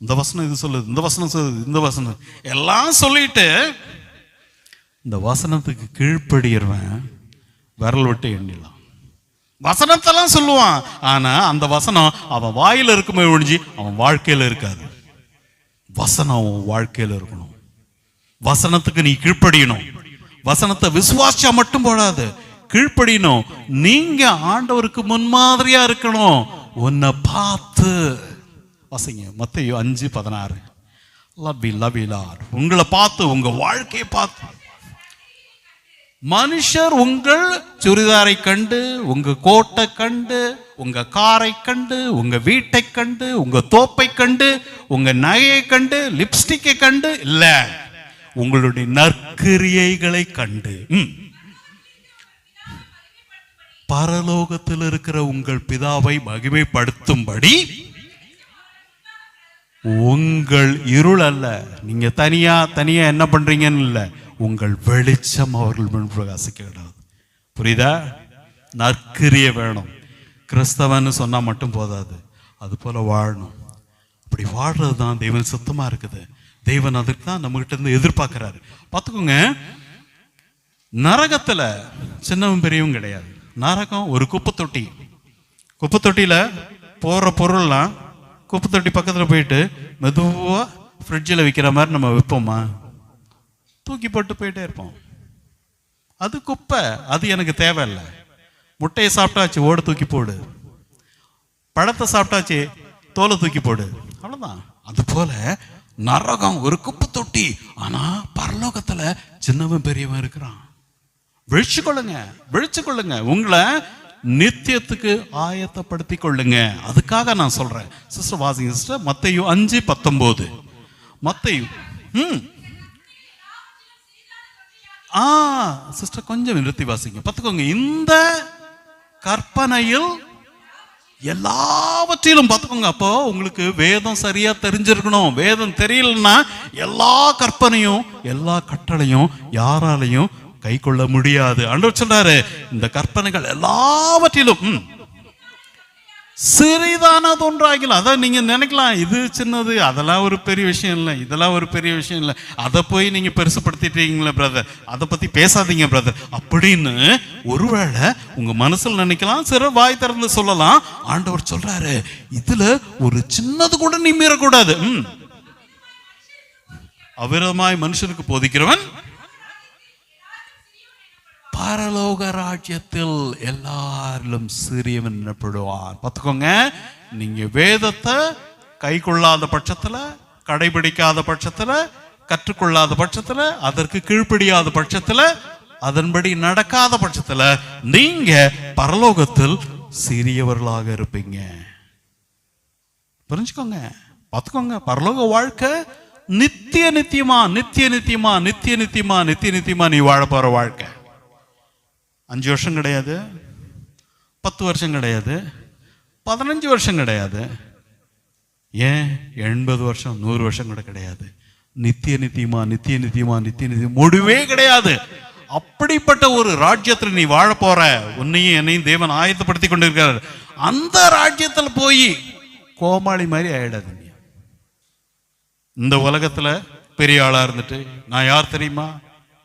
இந்த வசனம் இது சொல்லுது, இந்த வசனம் சொல்லுது, இந்த வசனம் எல்லாம் சொல்லிட்டு இந்த வசனத்துக்கு கீழ்ப்படியறவன் விரல் விட்டு எண்ணிடலாம். வசனத்தெல்லாம் சொல்லுவான், ஆனா அந்த வசனம் அவன் வாயில இருக்குமே ஒழிஞ்சு அவன் வாழ்க்கையில இருக்காது. வசனம் அவன் வாழ்க்கையில இருக்கணும். வசனத்துக்கு நீ கீழ்ப்படியணும். வசனத்தை விசுவாசிச்சா மட்டும் போடாது, கீழ்ப்படியணும். நீங்க ஆண்டவருக்கு முன்மாதிரியா இருக்கணும். உன்னை பார்த்து வாசிங்க மத்தேயு 5:16. உங்களை பார்த்து, உங்க வாழ்க்கையை பார்த்து. மனுஷர் உங்கள் சுடிதாரை கண்டு, உங்க கோட்டை கண்டு, உங்க காரை கண்டு, உங்க வீட்டை கண்டு, உங்க தோப்பை கண்டு, உங்க நகையை கண்டு, லிப்ஸ்டிக்கை கண்டு இல்ல, உங்களுடைய நற்கிரியைகளை கண்டு பரலோகத்தில் இருக்கிற உங்கள் பிதாவை மகிமைப்படுத்தும்படி உங்கள் இருள் அல்ல, நீங்க தனியா என்ன பண்றீங்கன்னு இல்ல, உங்கள் வெளிச்சம் அவர்கள் முன் பிரகாசிக்க. புரியுதா? நற்கிரிய வேணும். கிறிஸ்தவன்னு சொன்னா மட்டும் போதாது, அது போல வாழணும். அப்படி வாழ்றது தான் தெய்வம் சுத்தமா இருக்குது. தெய்வன் அதுக்கு தான் நம்ம கிட்ட இருந்து எதிர்பார்க்கிறாரு. பார்த்துக்கோங்க, நரகத்துல சின்னவும் பெரியவும் கிடையாது. நரகம் ஒரு குப்பை தொட்டி. குப்பை தொட்டியில போற பொருள்லாம் குப்பை தொட்டி பக்கத்துல போயிட்டு மெதுவா ஃப்ரிட்ஜில் வைக்கிற மாதிரி நம்ம வைப்போமா? தூக்கி போட்டு போயிட்டே இருப்போம். அது குப்பை, அது எனக்கு தேவையில்லை. முட்டையை சாப்பிட்டாச்சு, ஓடு தூக்கி போடு. பழத்தை சாப்பிட்டாச்சு, தோலை தூக்கி போடு. அவ்வளவுதான். அது போல நரகம் ஒரு குப்பை தொட்டி. ஆனா பரலோகத்துல சின்னவன் பெரியவன் இருக்கிறான். விழிச்சு கொள்ளுங்க, உங்களை நித்தியத்துக்கு ஆயத்தப்படுத்தி கொள்ளுங்க. அதுக்காக நான் சொல்றேன். சிஸ்டர் வாசிங்க சிஸ்டர், மத்தேயு 5:19. மத்தேயு சிஸ்டர் கொஞ்சம் நிறுத்தி வாசிங்க. பார்த்துக்கோங்க, இந்த கற்பனையில் எல்லாவற்றிலும் பார்த்துக்கோங்க. அப்போ உங்களுக்கு வேதம் சரியா தெரிஞ்சிருக்கணும். வேதம் தெரியலன்னா எல்லா கற்பனையும் எல்லா கட்டளையும் யாராலையும் கை கொள்ள முடியாது. ஆண்டவர் சொல்றாரு, இந்த கற்பனைகள் எல்லாவற்றிலும் சிறிதானது ஒன்றாகலாம். அதான் நீங்க நினைக்கலாம் இது சின்னது, அதெல்லாம் ஒரு பெரிய விஷயம் இல்லை, இதெல்லாம் ஒரு பெரிய விஷயம் இல்லை, அதை போய் நீங்க பெருசுப்படுத்திட்டீங்களே பிரதர், அதை பத்தி பேசாதீங்க பிரதர் அப்படின்னு ஒருவேளை உங்க மனசுல நினைக்கலாம். சிறு வாய் திறந்து சொல்லலாம். ஆண்டவர் சொல்றாரு, இதுல ஒரு சின்னது கூட நீ மீறக்கூடாது. அவிரதமாய் மனுஷனுக்கு போதிக்கிறவன் பரலோக ராஜ்யத்தில் எல்லாரிலும் சிறியவன் எனப்படுவார். பார்த்துக்கோங்க, நீங்க வேதத்தை கை கொள்ளாத பட்சத்துல, கடைபிடிக்காத பட்சத்துல, கற்றுக்கொள்ளாத பட்சத்துல, அதற்கு கீழ்ப்படியாத பட்சத்துல, அதன்படி நடக்காத பட்சத்துல நீங்க பரலோகத்தில் சிறியவர்களாக இருப்பீங்க. புரிஞ்சுக்கோங்க, பார்த்துக்கோங்க. பரலோக வாழ்க்கை நித்திய நித்தியமா நீ வாழ போற வாழ்க்கை. 5 வருஷம் கிடையாது, 10 வருஷம் கிடையாது, 15 வருஷம் கிடையாது, ஏன் 80 வருஷம் 100 வருஷம் கூட கிடையாது. நித்திய நித்தியமா நித்திய நித்தியமா நித்திய நித்தியம், முடிவே கிடையாது. அப்படிப்பட்ட ஒரு ராஜ்யத்தில் நீ வாழ போற. உன்னையும் என்னையும் தேவன் ஆயத்தப்படுத்தி கொண்டிருக்கிறார். அந்த ராஜ்யத்தில் போய் கோமாளி மாதிரி ஆயிடாது. இந்த உலகத்துல பெரிய ஆளா இருந்துட்டு நான் யார் தெரியுமா,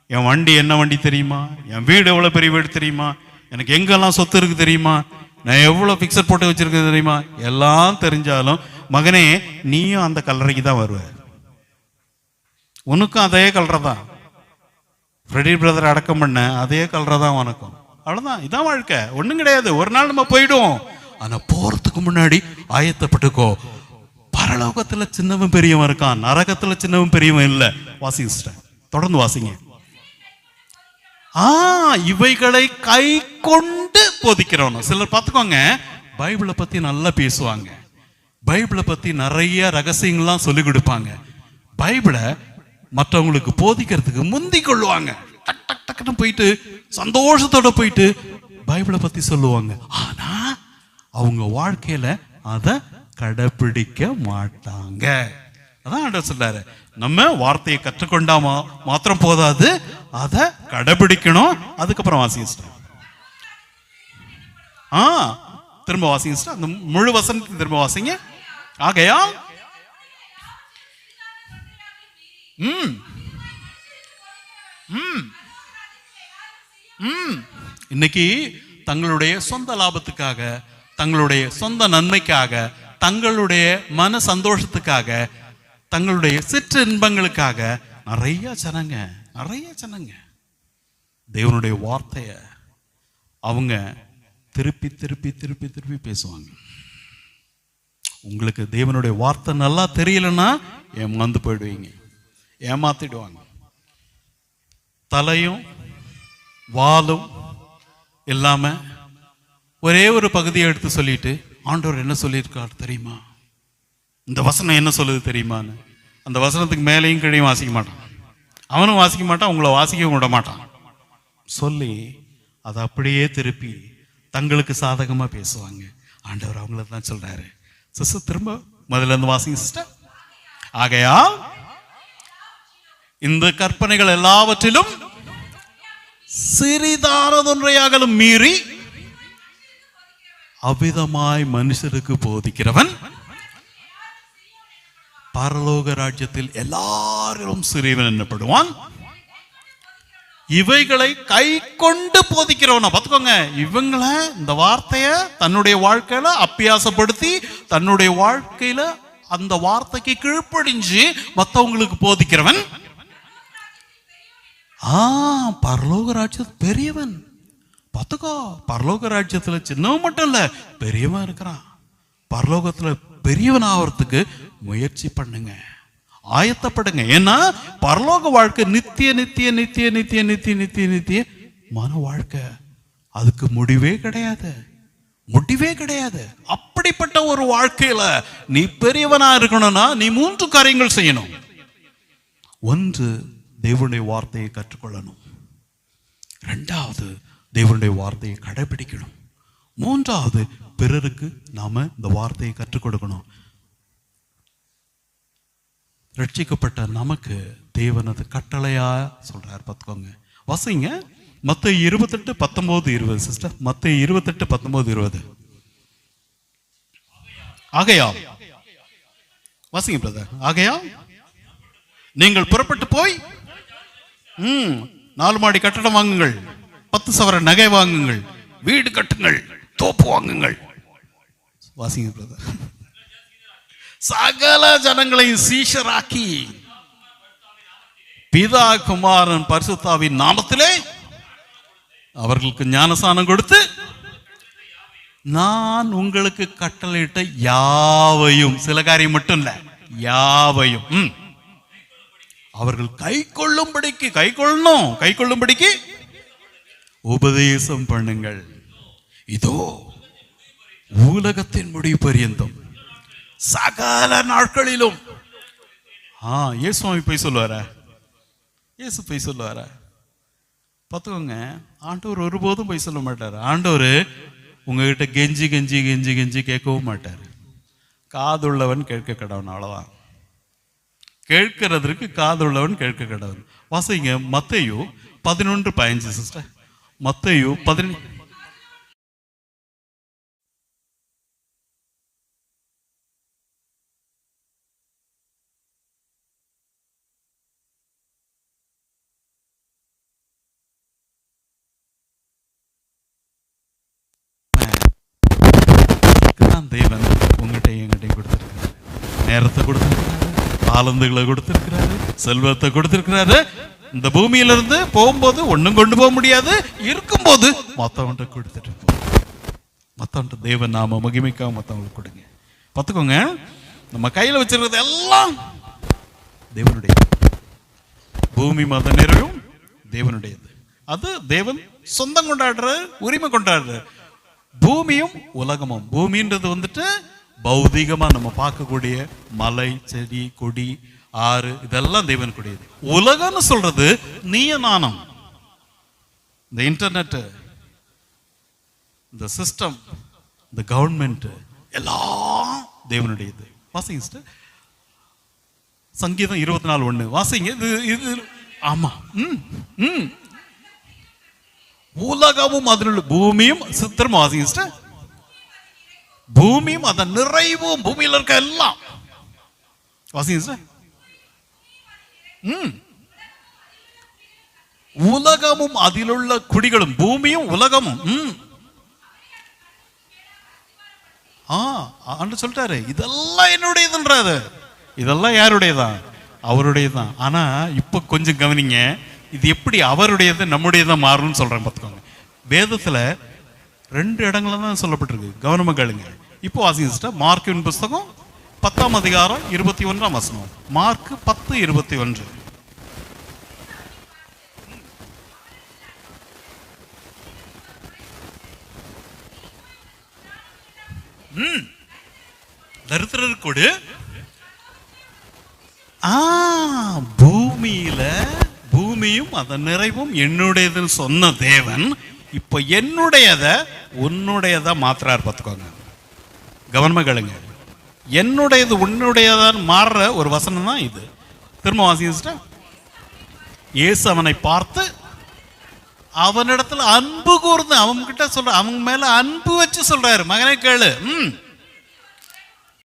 என் வண்டி என்ன வண்டி தெரியுமா, என் வீடு எவ்வளவு பெரிய வீடு தெரியுமா, எனக்கு எங்கெல்லாம் சொத்து இருக்கு தெரியுமா, நான் எவ்வளவு பிக்சர் போட்டு வச்சிருக்கேன் தெரியுமா, எல்லாம் தெரிஞ்சாலும் மகனே நீயும் அந்த கல்லறைக்கு தான் வருவ. உனக்கும் அதே கல்லறை தான். ஃப்ரெடி பிரதர் அடக்கம் பண்ண அதே கல்லறை தான் உனக்கும். அவ்வளவுதான். இதான் வாழ்க்கை. ஒண்ணும் கிடையாது. ஒரு நாள் நம்ம போயிடுவோம். ஆனா போறதுக்கு முன்னாடி ஆயத்தப்பட்டுக்கோ. பரலோகத்துல சின்னவன் பெரியவன் இருக்கான், நரகத்துல சின்னவன் பெரியவன் இல்ல. வாசிங்க, தொடர்ந்து வாசிங்க. இவைகளை கை கொண்டு போதிக்கிறோம். சிலர் பார்த்துக்கோங்க, பைபிளை பத்தி நல்லா பேசுவாங்க, பைபிளை பத்தி நிறைய ரகசியங்கள்லாம் சொல்லிக் கொடுப்பாங்க, பைபிளை மற்றவங்களுக்கு போதிக்கிறதுக்கு முந்தி கொள்ளுவாங்க. டக் டக் டக்குன்னு போயிட்டு சந்தோஷத்தோட போயிட்டு பைபிளை பத்தி சொல்லுவாங்க. ஆனா அவங்க வாழ்க்கையில அதை கடைபிடிக்க மாட்டாங்க. அதான் ஆண்டவர் சொல்றாரு, நம்ம வார்த்தையை கற்றுக்கொண்டா மாத்திரம் போதாது, அதை கடைபிடிக்கணும். அதுக்கப்புறம் வாசிங்க. திரும்ப வாசிங்க. அந்த முழு வசனத்தை திரும்ப வாசிங்க. ஆகையால் இன்னைக்கு தங்களுடைய சொந்த லாபத்துக்காக, தங்களுடைய சொந்த நன்மைக்காக, தங்களுடைய மன சந்தோஷத்துக்காக, தங்களுடைய சிற்று இன்பங்களுக்காக நிறைய ஜனங்க தேவனுடைய வார்த்தைய அவங்க திருப்பி திருப்பி திருப்பி திருப்பி பேசுவாங்க. உங்களுக்கு தேவனுடைய வார்த்தை நல்லா தெரியலன்னா ஏமாந்து போயிடுவீங்க, ஏமாத்திடுவாங்க. தலையும் வாலும் இல்லாம ஒரே ஒரு பகுதியை எடுத்து சொல்லிட்டு ஆண்டவர் என்ன சொல்லியிருக்காரு தெரியுமா, இந்த வசனம் என்ன சொல்லுது தெரியுமான்னு அந்த வசனத்துக்கு மேலேயும் கீழையும் வாசிக்க மாட்டான். அவனும் வாசிக்க மாட்டான், உங்களை வாசிக்க விட மாட்டான். சொல்லி அதை அப்படியே திருப்பி தங்களுக்கு சாதகமா பேசுவாங்க. ஆண்டவர் அவங்கள தான் சொல்றாரு. சிஸ்டர் திரும்ப முதல்ல இருந்து வாசிங்க சிஸ்டர். ஆகையால் இந்த கற்பனைகள் எல்லாவற்றிலும் சிறிதானதொன்றையாகலும் மீறி அவ்விதமாய் மனுஷருக்கு போதிக்கிறவன் பரலோக ராஜ்யத்தில் எல்லாரும் சிறியவன் என்னப்படுவான். இவைகளை கை கொண்டு போதிக்கிறவன பார்த்துக்கோங்க. இவங்களை இந்த வார்த்தைய தன்னுடைய வாழ்க்கையில அபியாசப்படுத்தி தன்னுடைய வாழ்க்கையில அந்த வார்த்தைக்கு கீழ்ப்படிஞ்சு மற்றவங்களுக்கு போதிக்கிறவன் பரலோக ராஜ்யத்தில் பெரியவன். பார்த்துக்கோ, பரலோக ராஜ்யத்துல சின்னவன் மட்டும் இல்ல, பெரியவன் இருக்கிறான். பரலோகத்துல பெரியவன் ஆகிறதுக்கு முயற்சி பண்ணுங்க, ஆயத்தப்படுங்க. ஏன்னா பரலோக வாழ்க்கை நித்திய நித்திய நித்திய நித்திய நித்திய நித்திய நித்திய மன வாழ்க்கை. அதுக்கு முடிவே கிடையாது, முடிவே கிடையாது. அப்படிப்பட்ட ஒரு வாழ்க்கையில நீ பெரியவனா இருக்கணும்னா நீ 3 காரியங்கள் செய்யணும். ஒன்று, தேவனுடைய வார்த்தையை கற்றுக்கொள்ளணும். 2வது, தேவனுடைய வார்த்தையை கடைபிடிக்கணும். 3வது, பிறருக்கு நாம இந்த வார்த்தையை கற்றுக் கொடுக்கணும். ரட்சிக்கப்பட்ட நமக்கு தேவனது கட்டளையா சொல்றார். பார்த்துக்கோங்க, வாசிங்க. மத்தேயு 28:19-20 சிஸ்டர். மத்தேயு 28:19-20. ஆகையால் வாசிங்க பிரதர். ஆகையால் நீங்கள் புறப்பட்டு போய் 4 மாடி கட்டடம் வாங்குங்கள், 10 சவர நகை வாங்குங்கள், வீடு கட்டுங்கள், தோப்பு வாங்குங்கள். வாசிங்க பிரதர். சகல ஜனங்களையும் சீஷராக்கி பிதா குமாரன் பரிசுத்தாவின் நாமத்திலே அவர்களுக்கு ஞானஸ்நானம் கொடுத்து நான் உங்களுக்கு கட்டளையிட்ட யாவையும், சில காரியம் மட்டும் இல்ல, யாவையும் அவர்கள் கை கொள்ளும்படிக்கு உபதேசம் பண்ணுங்கள். இதோ உலகத்தின் முடிவு பரியந்தம் சகல நாட்களிலும். இயேசு போய் சொல்லுவாரா? இயேசு போய் சொல்லுவாரா? பார்த்துக்கோங்க, ஆண்டவர் ஒருபோதும் போய் சொல்ல மாட்டார். ஆண்டவர் உங்ககிட்ட கெஞ்சி கெஞ்சி கெஞ்சி கெஞ்சி கேட்கவும் மாட்டார். காதுள்ளவன் கேட்க கடவன், அவ்வளோதான். கேட்கிறதற்கு காதுள்ளவன் கேட்க கடவன். வாசிங்க மத்தேயு 11:15 சிஸ்டர். மத்தேயு 11. தேவன் உங்ககிட்ட எங்கிட்ட கொடுத்திருக்கிறாரு, நேரத்தை கொடுத்திருக்கிறாரு, ஆனந்தங்களை கொடுத்திருக்கிறாரு, செல்வத்தை கொடுத்திருக்கிறாரு. இந்த பூமியிலிருந்து போகும்போது ஒன்னும் கொண்டு போக முடியாது, இருக்கும்போது மத்தவன்கிட்ட கொடுத்துட்டு போ. மத்தவன்கிட்ட தேவன் நாம மகிமைக்காக மத்தவங்களுக்கு கொடுங்க. பார்த்துக்கோங்க, நம்ம கையில வச்சிருக்கிறது எல்லாம் தேவனுடைய. பூமி மத நிறைவும் தேவனுடையது. அது தேவன் சொந்தம் கொண்டாடுற, உரிமை கொண்டாடுற. பூமியும் உலகமும், பூமின்றது வந்துட்டு பௌதிகமா நம்ம பார்க்கக்கூடிய மலை, செடி, கொடி, ஆறு, இதெல்லாம் தேவனுக்குரியது. உலகம்னு சொல்றது நீய நாணம், இந்த இன்டர்நெட், இந்த சிஸ்டம், இந்த கவர்மெண்ட், எல்லாம் தேவனுடையது. வாசிங்க சிஸ்டர், சங்கீதம் 24:1 வாசிங்க. இது ஆமா. உலகமும் அதில் பூமியும், சித்திரம் வாசிங்க சிஸ்டர். பூமியும் அதன் நிறைவும், பூமியில் இருக்க எல்லாம் வாசிங்க சிஸ்டர். உலகமும் அதிலுள்ள குடிகளும், பூமியும் உலகமும். ஆண்டு சொல்லிட்டாரு, இதெல்லாம் என்னுடையதுன்றாரு. இதெல்லாம் யாருடையதான்? அவருடையதான். ஆனா இப்ப கொஞ்சம் கவனிங்க, இது எப்படி அவருடையது நம்முடையதான் மாறும்னு சொல்றேன். பார்த்துக்கோங்க, வேதத்துல 2 இடங்கள்ல தான் சொல்லப்பட்டிருக்கு. கவனமா கேளுங்க. இப்போ வாசிங்க சிஸ்டர், மார்க்கின் புஸ்தகம் 10ஆம் அதிகாரம் 21ஆம் வசனம். மார்க் 10:21. தரித்திரர் கொடு. பூமியில பூமியும் அதன் நிறைவும் என்னுடையதுன்னு சொன்ன தேவன் இப்ப என்னுடையத உன்னுடையதா மாத்துறாரு. பார்த்துக்கோங்க, கவனமா கேளுங்க. என்னுடையது உன்னுடையதான் மாறுற ஒரு வசனம் தான் இது. திரும்ப வாசிங்க. இயேசு அவனை பார்த்து அவனிடத்துல அன்பு கூர்ந்து, அவங்க கிட்ட சொல்ற, அவங்க மேல அன்பு வச்சு சொல்றாரு, மகனே கேளு,